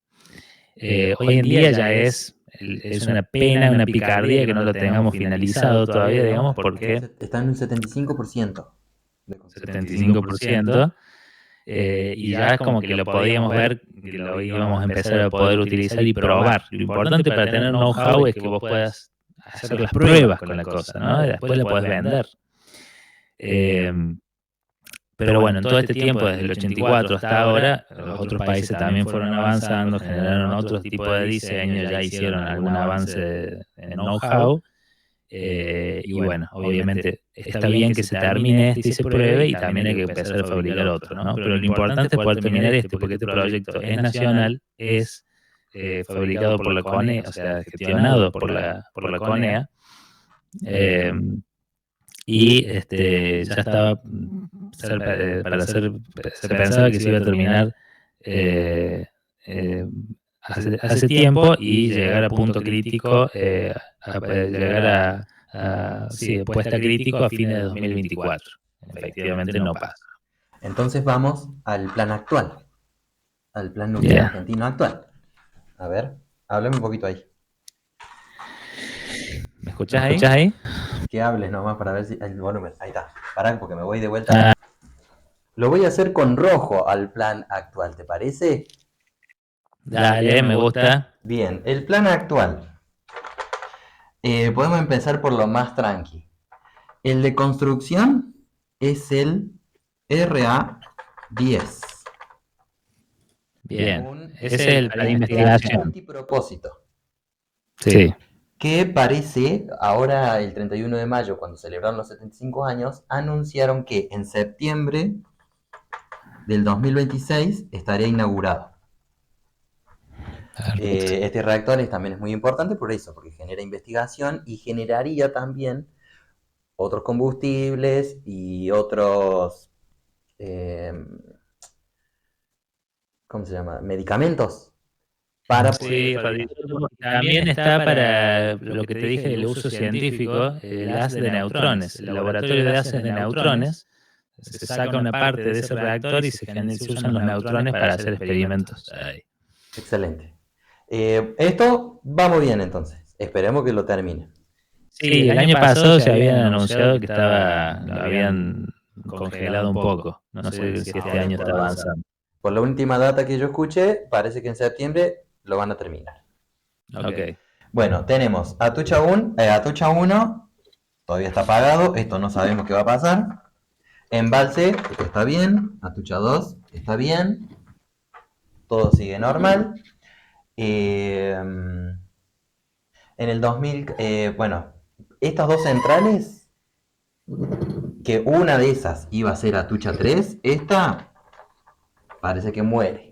Hoy en día ya es una pena, una picardía que no lo tengamos finalizado todavía, digamos, porque está en un 75%. 75%, y ya es como que lo podíamos ver, que lo íbamos a empezar a poder utilizar y probar. Lo importante para tener know-how es que vos puedas hacer las pruebas con la cosa, ¿no? Y después la podés vender. Pero bueno, en todo este tiempo, desde el 84 hasta ahora, los otros países también fueron avanzando, generaron otro tipo de diseño, ya hicieron algún avance en know-how. Y bueno, obviamente está bien que se termine este y se pruebe y también hay que empezar a fabricar otro, ¿no? Pero lo importante es poder terminar porque este proyecto es nacional, es fabricado por la CONEA, o sea, gestionado por la CONEA, y ya estaba, se pensaba que se iba a terminar hace tiempo y llegar a punto crítico, llegar puesta crítico a fines de 2024. Efectivamente no pasa. Entonces vamos al plan actual, al plan nuclear argentino actual. A ver, háblame un poquito ahí. ¿Me escuchás ahí? Que hables nomás para ver si el volumen. Ahí está. Pará, porque me voy de vuelta. Lo voy a hacer con rojo al plan actual, ¿te parece? Dale, me gusta. Bien, el plan actual. Podemos empezar por lo más tranqui. El de construcción es el RA10. Bien, ese es el plan de investigación. Multipropósito. Sí. Que parece, ahora el 31 de mayo, cuando celebraron los 75 años, anunciaron que en septiembre del 2026 estaría inaugurado. Este reactor también es muy importante por eso, porque genera investigación y generaría también otros combustibles y otros, ¿cómo se llama? Medicamentos. Sí, también está para lo que te dije, el uso científico, el haz de neutrones, el laboratorio de haces de neutrones. Se saca una parte de ese reactor y se usan los neutrones para hacer experimentos. Excelente. Esto va muy bien entonces. Esperemos que lo termine. Sí, el año pasado se habían anunciado que lo habían congelado un poco. No sé si este año está avanzando. Por la última data que yo escuché, parece que en septiembre lo van a terminar. Ok. Bueno, tenemos Atucha 1, todavía está apagado, esto no sabemos qué va a pasar. Embalse, esto está bien. Atucha 2, está bien. Todo sigue normal. En el 2000, bueno, estas dos centrales, que una de esas iba a ser Atucha 3, esta parece que muere.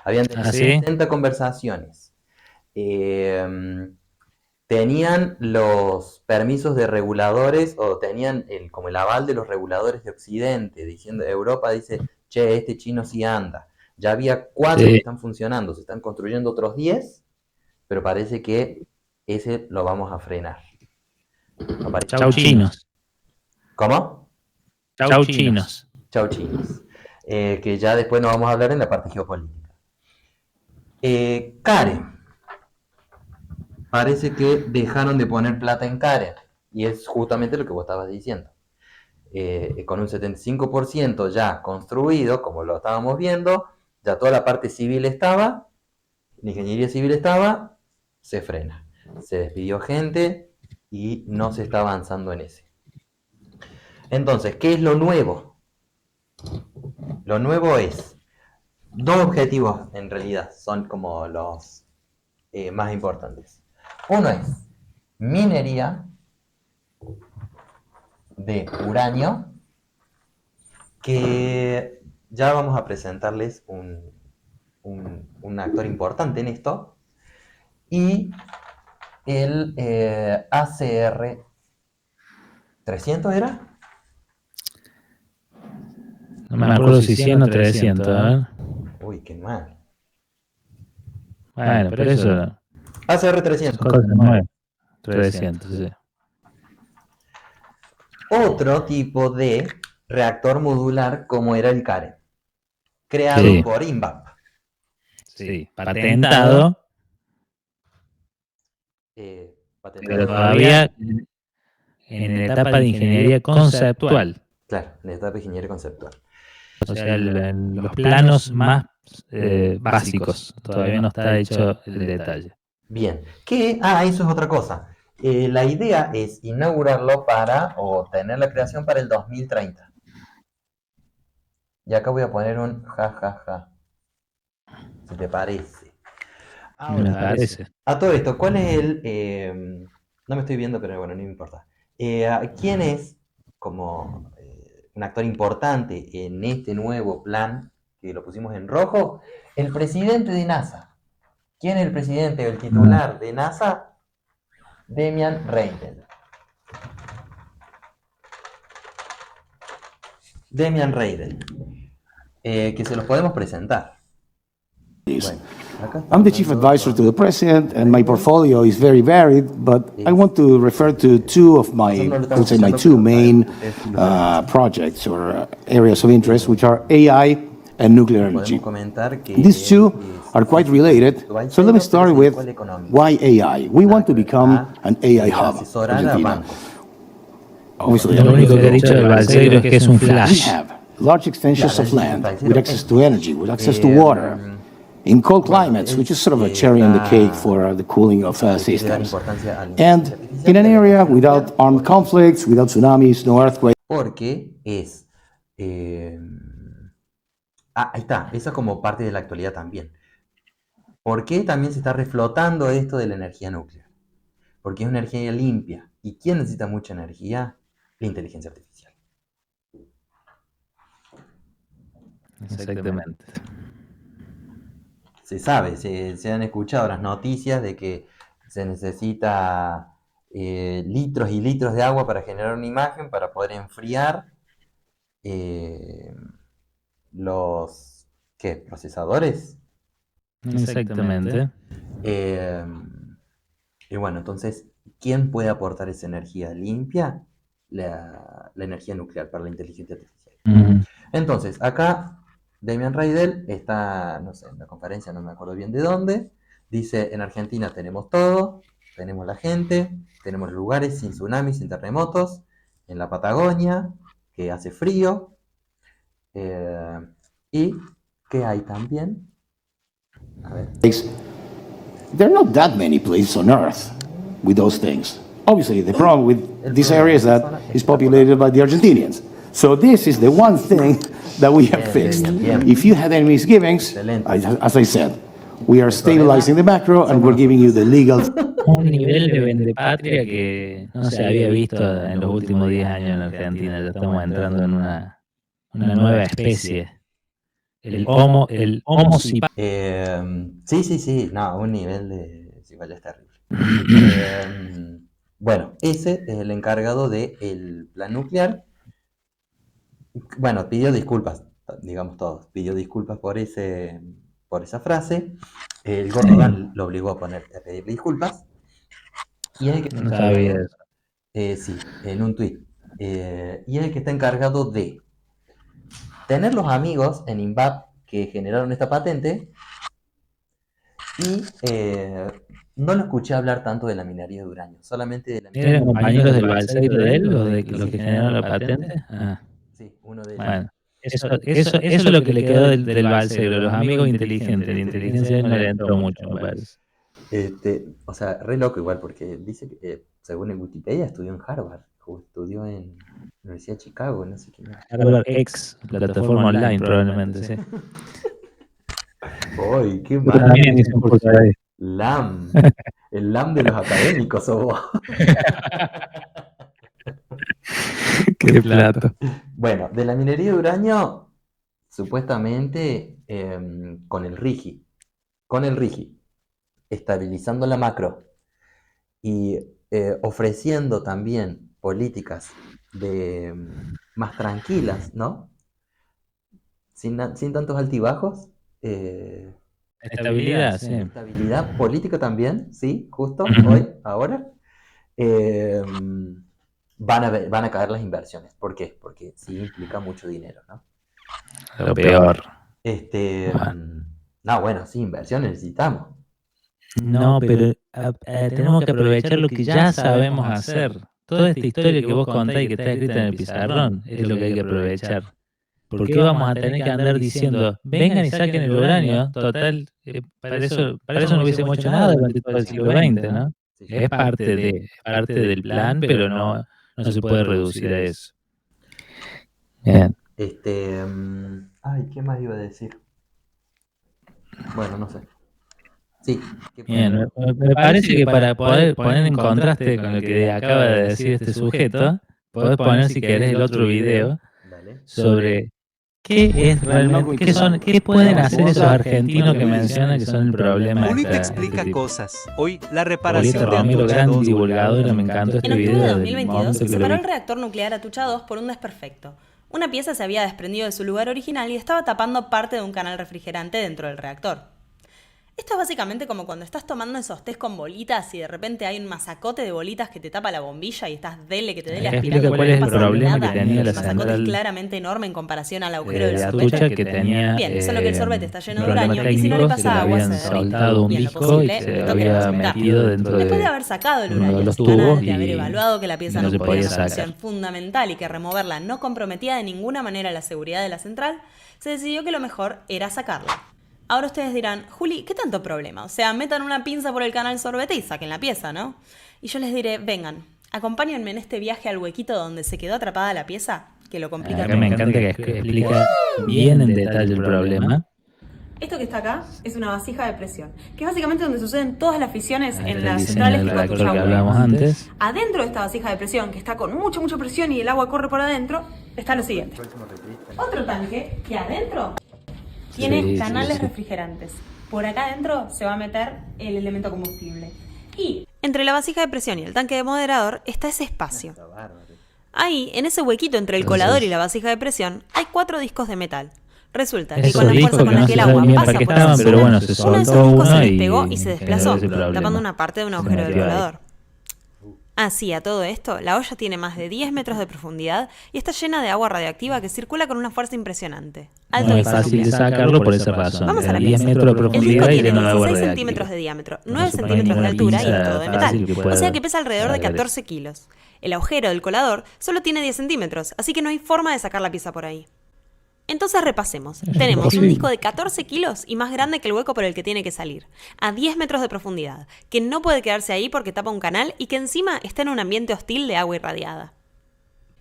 Habían tenido 60 conversaciones. Tenían los permisos de reguladores o tenían como el aval de los reguladores de Occidente, diciendo, Europa dice, che, este chino sí anda. Ya había 4 que están funcionando, se están construyendo otros 10, pero parece que ese lo vamos a frenar. Chau chinos. ¿Cómo? Chau chinos. Chau chinos. Que ya después nos vamos a hablar en la parte geopolítica. Karen. Parece que dejaron de poner plata en Karen. Y es justamente lo que vos estabas diciendo. Con un 75% ya construido, como lo estábamos viendo, ya toda la parte civil estaba, la ingeniería civil estaba, se frena. Se despidió gente y no se está avanzando en ese. Entonces, ¿qué es lo nuevo? Lo nuevo es dos objetivos, en realidad, son como los más importantes. Uno es minería de uranio, que ya vamos a presentarles un actor importante en esto, y el ACR 300 era. No me acuerdo si 100 o 300, ¿eh? Uy, qué mal. Bueno, pero eso ACR 300. son cosas nuevas. 300, sí. Otro tipo de reactor modular como era el Karen, creado por INVAP. Sí, patentado. Pero todavía en la etapa de ingeniería conceptual. Claro, en la etapa de ingeniería conceptual. O sea, los planos más básicos. Todavía no está hecho el detalle. Bien. Eso es otra cosa. La idea es inaugurarlo o tener la creación para el 2030. Y acá voy a poner un jajaja. Si te parece. Me parece. A todo esto, ¿cuál es No me estoy viendo, pero bueno, no me importa. ¿Quién es, como un actor importante en este nuevo plan, que lo pusimos en rojo? El presidente de NASA. ¿Quién es el presidente o el titular de NASA? Demian Reindel. Demian Reindel. Que se los podemos presentar. Bueno, acá I'm estamos the chief hablando advisor to the con president, and my Reindel. portfolio is very varied, but I want to refer to two of my, Nosotros no lo I would estamos say, my escuchando, two pero main ustedes sí lo están escuchando. projects or areas of interest, which are AI and nuclear energy. Podemos comentar que These él two es are quite principal related, so let me advisor, pero se start dedicó al with económico. why AI. We Nada want que to ver. become an AI hub for Asesorar a Argentina. bancos. Obviously, Lo único que he dicho del we Balseiro es que es un flash. have large extensions Claro, of el land Balseiro with access to energy, with access to Eh, water, in cold bueno, climates, él which is sort of a cherry on the cake for the cooling of le quiere dar systems. importancia a la And inteligencia artificial in y an a la area energía without nuclear armed conflicts, without tsunamis, no earthquakes. porque es... eh, ahí está, eso es como parte de la actualidad también. ¿Por qué también se está reflotando esto de la energía nuclear? Porque es una energía limpia. ¿Y quién necesita mucha energía? La inteligencia artificial. Exactamente. Se sabe, se han escuchado las noticias de que se necesita litros y litros de agua para generar una imagen, para poder enfriar eh, los procesadores. Exactamente. Eh, y bueno, entonces, ¿quién puede aportar esa energía limpia? La energía nuclear para la inteligencia artificial. Entonces, acá Damian Reindel está, no sé, en la conferencia, no me acuerdo bien de dónde, dice, en Argentina tenemos todo, tenemos la gente, tenemos lugares sin tsunamis, sin terremotos, en la Patagonia, que hace frío, y que hay también, a ver, There are not that many places on Earth with those things. Obviously, the problem with this area is that it's populated by the Argentinians. So this is the one thing that we have fixed. If you had any misgivings, as I said, we are stabilizing the macro and we're giving you the legal. Un nivel de vendepatria que no se había visto en los últimos 10 años en Argentina. Ya estamos entrando en una nueva especie. El homo sí, no, un nivel de desigualdad terrible. Bueno, ese es el encargado del plan nuclear. Bueno, pidió disculpas, digamos todos, pidió disculpas por esa frase. El gordo Dan lo obligó a pedir disculpas. Y es el que está no sabía encargado, eso. sí, en un tuit. Y es el que está encargado de tener los amigos en INVAP que generaron esta patente. Y no lo escuché hablar tanto de la minería de uranio, solamente de la minería. ¿Eran compañeros del Balseiro de él, los que generaron la patente? Ah, Sí, uno de ellos. bueno. Eso es lo que le quedó del Balseiro, los amigos inteligentes. La inteligencia de él no le entró mucho, me parece. O sea, re loco igual, porque dice que, según en Wikipedia, estudió en Harvard, o estudió en la Universidad de Chicago, no sé qué más. Harvard X, plataforma online, probablemente, sí. ¡Uy, qué Yo mal! también hice un curso ahí. LAM, el LAM de los académicos sos vos. Qué plato. Bueno, de la minería de uranio, supuestamente con el RIGI, estabilizando la macro y ofreciendo también políticas más tranquilas, ¿no? Sin tantos altibajos. Estabilidad, sí. Estabilidad política también, sí, justo hoy, ahora. Van a caer las inversiones. ¿Por qué? Porque sí implica mucho dinero, ¿no? Lo peor. No, bueno, sí, inversiones necesitamos. No, pero tenemos que aprovechar lo que ya sabemos hacer. Toda esta historia que vos contás y que está escrita en el pizarrón es lo que hay que aprovechar. ¿Por qué vamos a tener que andar diciendo, vengan y saquen el uranio? Total, para eso no hubiésemos hecho nada durante todo el siglo XX, ¿no? Es parte del plan, pero no se puede reducir a eso. Bien. Ay, ¿qué más iba a decir? Bueno, no sé. Sí, ¿qué Bien, puede- me parece que para poder poner en contraste con lo que acaba de decir este sujeto, podés poner si querés el otro video Dale. sobre qué es realmente, qué pueden hacer esos argentinos que mencionan que son el problema de Juli te este explica tipo. cosas. Hoy, la Julieta reparación de Romero, Atocha gran 2. divulgadora, me encantó este En octubre video de del 2022 momento que se lo paró vi. el reactor nuclear Atucha 2 por un desperfecto. Una pieza se había desprendido de su lugar original y estaba tapando parte de un canal refrigerante dentro del reactor. Esto es básicamente como cuando estás tomando esos tés con bolitas y de repente hay un masacote de bolitas que te tapa la bombilla y estás dele que te dele Explica aspirando. cuál es el no pasa problema nada. que tenía la El masacote es central claramente enorme en comparación al agujero del de sorbete. Atucha que tenía Bien, solo que el sorbete está lleno de problemas uranio y si no le técnicos, se le pasa agua se habían derrite. soltado un Y en lo disco y posible, se esto había quedó sin gas. metido dentro Después de de haber sacado el uno de uranio de los su canal, tubos de haber y evaluado que la pieza no no se cumplía podía su sacar. función fundamental y que removerla no comprometía de ninguna manera la seguridad de la central, se decidió que lo mejor era sacarla. Ahora ustedes dirán, Juli, ¿qué tanto problema? O sea, metan una pinza por el canal sorbete y saquen la pieza, ¿no? Y yo les diré, vengan, acompáñenme en este viaje al huequito donde se quedó atrapada la pieza, que lo complica Acá todo. me encanta que explica bien en detalle el problema. Esto que está acá es una vasija de presión, que es básicamente donde suceden todas las fisiones en El las diseño centrales del que reactor construye que agua. hablábamos antes. Adentro de esta vasija de presión, que está con mucha presión y el agua corre por adentro, está lo siguiente. Otro tanque que adentro tiene Sí, sí, canales sí. refrigerantes. Por acá adentro se va a meter el elemento combustible. Y entre la vasija de presión y el tanque de moderador está ese espacio. Está bárbaro. Ahí, en ese huequito entre el Entonces, colador y la vasija de presión, hay 4 discos de metal. Resulta que Esos con la discos fuerza con que la no que se el sabe agua bien pasa para qué por estaban, esa pero zona, bueno, se uno de esos soltó discos se uno despegó y y se generó desplazó, ese problema. tapando una parte de un Se agujero del metió ahí. colador. Así, a todo esto, la olla tiene más de 10 metros de profundidad y está llena de agua radioactiva que circula con una fuerza impresionante. Alto No es diésel. fácil de sacarlo por esa razón. Vamos a la 10 pieza. metros de El disco profundidad y tiene lleno de agua 16 radioactiva. centímetros de diámetro, No 9 se pone centímetros de ninguna altura y es pinza todo de fácil metal. que O pueda sea que pesa alrededor de sacar 14 kilos. El agujero del colador solo tiene 10 centímetros, así que no hay forma de sacar la pieza por ahí. Entonces repasemos. Tenemos un imposible. disco de 14 kilos y más grande que el hueco por el que tiene que salir, a 10 metros de profundidad, que no puede quedarse ahí porque tapa un canal y que encima está en un ambiente hostil de agua irradiada.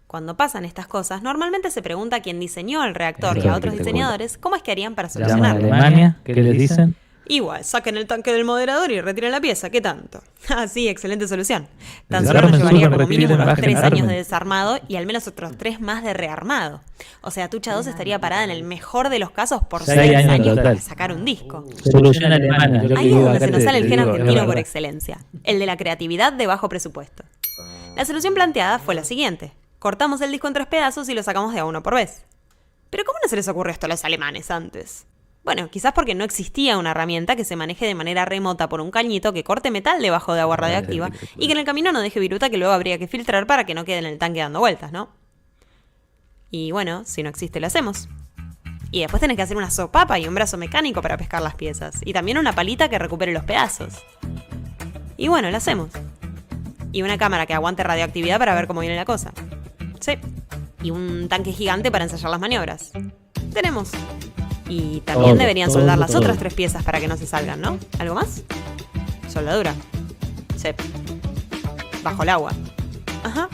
Cuando pasan estas cosas, normalmente se pregunta a quien diseñó el reactor y Eso a es otros espectacular. diseñadores cómo es que harían para Llaman a solucionarlo. Alemania, ¿qué les dicen? Igual, saquen el tanque del moderador y retiren la pieza, ¿qué tanto? Ah, sí, excelente solución. Tan Les solo nos armen, llevaría suban, como retiren, mínimo unos bajen, 3 años armen. de desarmado y al menos otros 3 más de rearmado. O sea, Tucha 2 estaría parada en el mejor de los casos por 6 6 años años total. para sacar un disco. Solución alemana. Yo que Ahí es vivo donde acá se nos te- sale el te gen digo, es argentino por verdad. excelencia, el de la creatividad de bajo presupuesto. La solución planteada fue la siguiente. Cortamos el disco en 3 pedazos y lo sacamos de a uno por vez. ¿Pero cómo no se les ocurrió esto a los alemanes antes? Bueno, quizás porque no existía una herramienta que se maneje de manera remota por un cañito que corte metal debajo de agua radioactiva y que en el camino no deje viruta que luego habría que filtrar para que no quede en el tanque dando vueltas, ¿no? Y bueno, si no existe lo hacemos. Y después tenés que hacer una sopapa y un brazo mecánico para pescar las piezas. Y también una palita que recupere los pedazos. Y bueno, lo hacemos. Y una cámara que aguante radioactividad para ver cómo viene la cosa. Sí. Y un tanque gigante para ensayar las maniobras. Tenemos. Y también Todo, deberían todo, soldar las todo. otras 3 piezas para que no se salgan, ¿no? ¿Algo más? Soldadura. Sí. Bajo el agua. Ajá.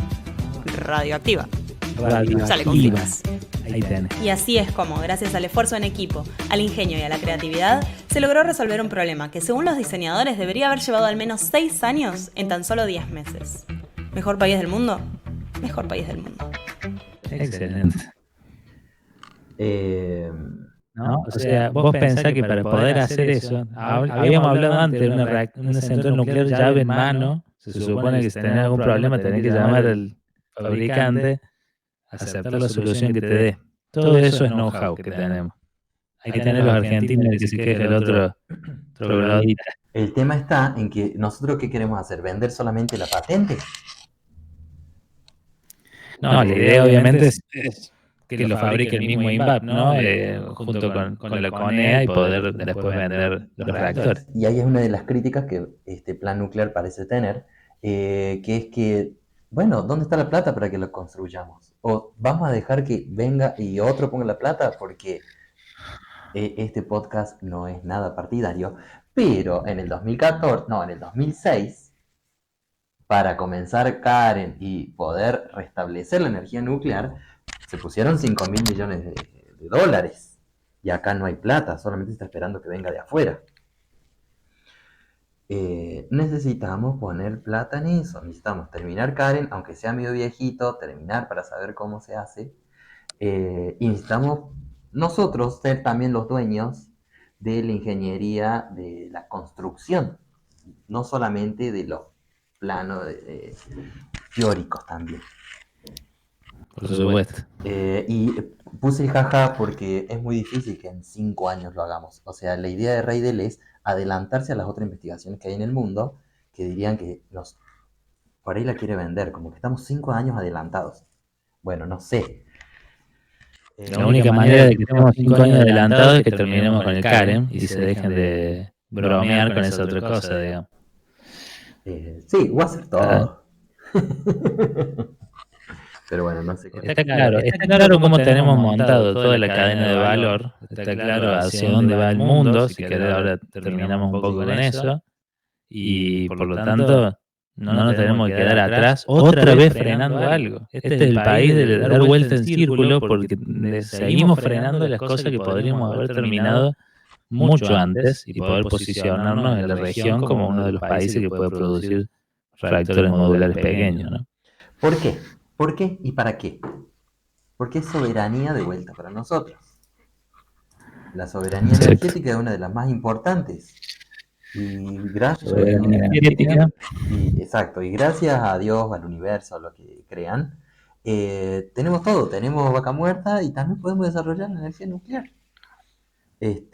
Radioactiva. Sale con Radioactiva. fritas. Ahí tenés. Y así es como, gracias al esfuerzo en equipo, al ingenio y a la creatividad, se logró resolver un problema que, según los diseñadores, debería haber llevado al menos 6 años en tan solo 10 meses. ¿Mejor país del mundo? Mejor país del mundo. Excelente. Eh, ¿No? O sea, vos pensás que para poder hacer eso, habíamos hablado antes de una central nuclear llave en mano, se supone que si tenés algún problema tenés que llamar al fabricante, aceptar la solución que te dé. Todo eso es know-how que tenemos. Hay que tener los argentinos el que se queja el otro troglodita. el tema está en que nosotros ¿qué queremos hacer? ¿Vender solamente la patente? No, la idea obviamente es que lo fabrique el mismo INVAP, ¿no? Junto con la CONEA y poder después vender los reactores. Y ahí es una de las críticas que este plan nuclear parece tener, que es que, bueno, ¿dónde está la plata para que lo construyamos? O vamos a dejar que venga y otro ponga la plata, porque este podcast no es nada partidario, pero en el 2014, no, en el 2006, para comenzar Karen y poder restablecer la energía nuclear, se pusieron 5.000 millones de dólares. Y acá no hay plata, solamente se está esperando que venga de afuera. necesitamos poner plata en eso, necesitamos terminar Karen, aunque sea medio viejito, terminar para saber cómo se hace, y necesitamos nosotros ser también los dueños de la ingeniería de la construcción, no solamente de los planos teóricos también. Por supuesto. Y puse el jaja porque es muy difícil que en 5 años lo hagamos. O sea, la idea de Reidel es adelantarse a las otras investigaciones que hay en el mundo, que dirían que por ahí la quiere vender, como que estamos 5 años adelantados. Bueno, no sé. La única manera de que estemos 5 años adelantados es que terminemos con el Karen y se dejen de bromear con esa otra cosa, digamos. Sí, voy a hacer todo. Pero bueno, no sé. Está claro cómo tenemos montado toda la cadena de valor, está claro hacia dónde va el mundo, si querés ahora terminamos un poco con eso, y por lo tanto no nos tenemos que quedar atrás otra vez frenando algo. Este es el país de dar vuelta en círculo porque seguimos frenando las cosas que podríamos haber terminado mucho antes y poder posicionarnos en la región como uno de los países que puede producir reactores modulares pequeños, ¿no? ¿Por qué? ¿Por qué y para qué? Porque es soberanía de vuelta para nosotros. La soberanía energética es una de las más importantes. Y gracias exacto, y gracias a Dios, al universo, a lo que crean, tenemos todo, tenemos vaca muerta y también podemos desarrollar la energía nuclear. Y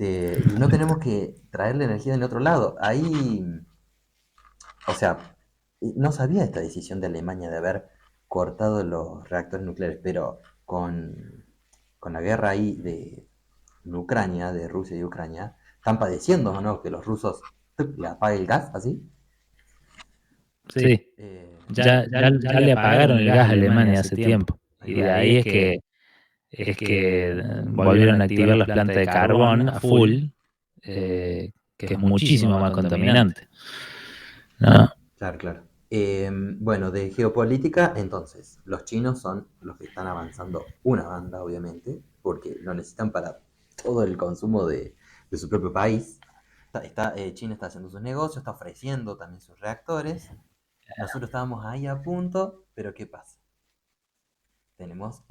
no tenemos que traer la energía del otro lado. Ahí, o sea, no sabía esta decisión de Alemania de haber cortado los reactores nucleares, pero con la guerra ahí de Ucrania, de Rusia y Ucrania, están padeciendo, ¿o no? Que los rusos le apaguen el gas, así. Sí, ya le apagaron el gas a Alemania hace tiempo. Y de ahí es que volvieron a activar las plantas de carbón a full, que es muchísimo más contaminante. ¿No? Claro, claro. Bueno, de geopolítica, entonces, los chinos son los que están avanzando una banda, obviamente, porque lo necesitan para todo el consumo de su propio país. China está haciendo sus negocios, está ofreciendo también sus reactores. Nosotros estábamos ahí a punto, pero ¿qué pasa? Tenemos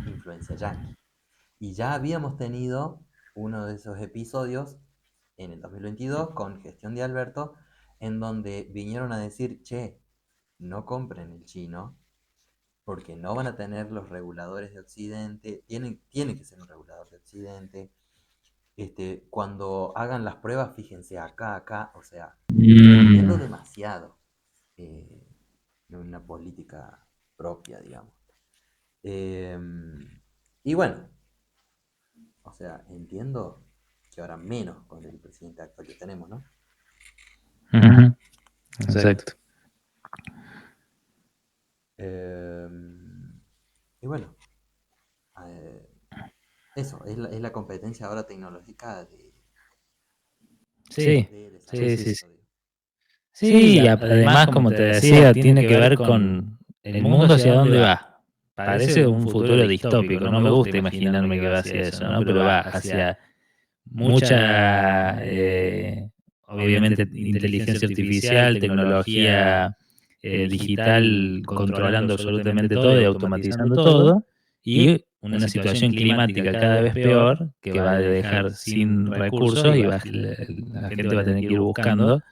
influencia yanqui. Y ya habíamos tenido uno de esos episodios en el 2022 con gestión de Alberto, en donde vinieron a decir, che, no compren el chino, porque no van a tener los reguladores de Occidente, tiene que ser un regulador de Occidente. Cuando hagan las pruebas, fíjense acá, o sea, viendo demasiado en una política propia, digamos. Y bueno, o sea, entiendo que ahora menos con el presidente actual que tenemos, ¿no? Exacto. Y bueno, eso, es la competencia ahora tecnológica de... Sí. Sí, y además, como te decía, tiene que ver con el mundo hacia dónde va. Parece un futuro distópico, no me gusta imaginarme que va hacia eso, ¿no? Pero va hacia mucha, obviamente, inteligencia artificial, tecnología digital, controlando absolutamente todo y automatizando todo, y una situación climática cada vez peor, que va a dejar sin recursos y la gente va a tener que ir buscando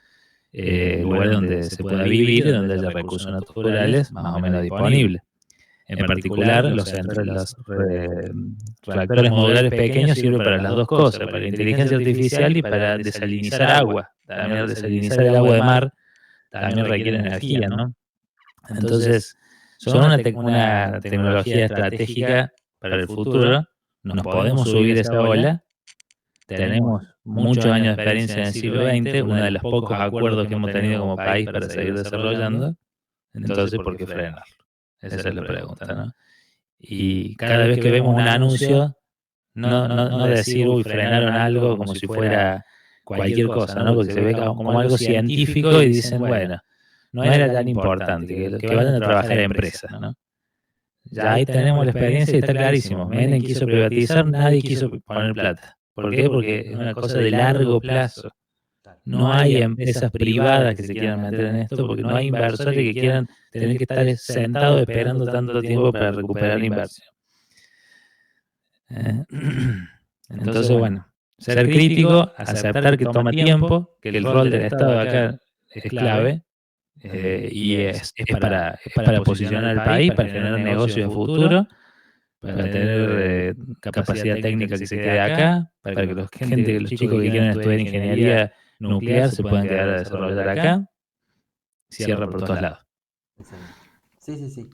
lugares donde se pueda vivir y donde haya recursos naturales más o menos disponibles. En particular, los reactores modulares pequeños sirven para las dos cosas, para la inteligencia artificial y para desalinizar agua. También desalinizar el agua de mar también requiere energía, ¿no? Entonces, son una tecnología estratégica para el futuro. Nos podemos subir esa ola. Tenemos muchos años de experiencia en el siglo XX, uno de los pocos acuerdos que hemos tenido como país para seguir desarrollando. Entonces, ¿por qué frenarlo? Esa es la pregunta, ¿no? Y cada vez que vemos un anuncio, no decir, uy, frenaron algo como si fuera cualquier cosa, ¿no? Porque se ve como algo científico y dicen, bueno, no era tan importante, que vayan a trabajar en empresas, ¿no? Ya ahí tenemos la experiencia y está clarísimo. Menem quiso privatizar, nadie quiso poner plata. ¿Por qué? Porque es una cosa de largo plazo. no hay empresas privadas que se quieran meter en esto, porque no hay inversores que quieran tener que estar sentados esperando tanto tiempo para recuperar la inversión. Entonces, bueno, ser crítico, aceptar que toma tiempo, que el rol del Estado acá es clave, y es para posicionar al país, para generar negocios de futuro, para tener capacidad técnica que se quede acá, para que los chicos que quieran estudiar ingeniería nuclear se puedan quedar a desarrollar acá. Cierra por todos lados. Excelente. Sí.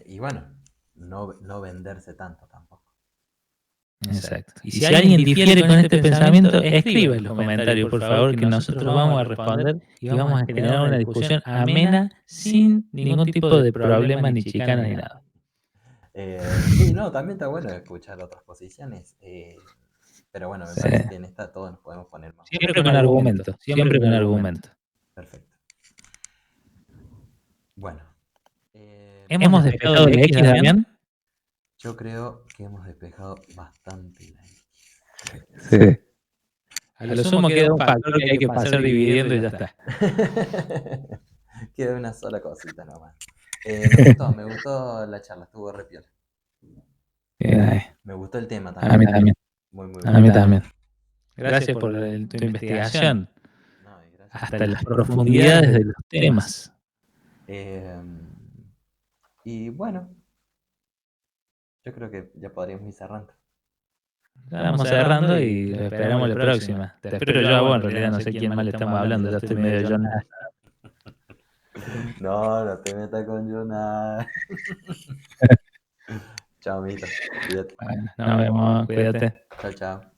Y bueno, no venderse tanto tampoco. Exacto. Y si alguien difiere con este pensamiento, escriba en los comentarios, por favor, que nosotros vamos a responder y vamos a generar una discusión amena, sin ningún tipo de problemas ni chicanas ni nada. Sí, no, también está bueno escuchar otras posiciones. Pero bueno, me parece que en esta todos nos podemos poner más. Siempre con argumento, siempre con argumento. Perfecto. Bueno. ¿Hemos despejado la X, Damián? Yo creo que hemos despejado bastante la X. Sí. A lo sumo queda un factor que hay que pasar dividiendo y ya está. Queda una sola cosita nomás. Me gustó la charla, estuvo re piola. Me gustó el tema también. A mí también. Muy A mí también. Gracias por tu investigación. No, y gracias. Hasta las profundidades de los temas. Y bueno, yo creo que ya podríamos ir cerrando. Estamos cerrando y lo esperamos la próxima. Te espero yo a vos, en realidad no sé quién más le estamos hablando, ya estoy medio Jonas. No te metas con Jonas. Chao, amiguito. Cuídate. Bueno, nos vemos, cuídate. Chao.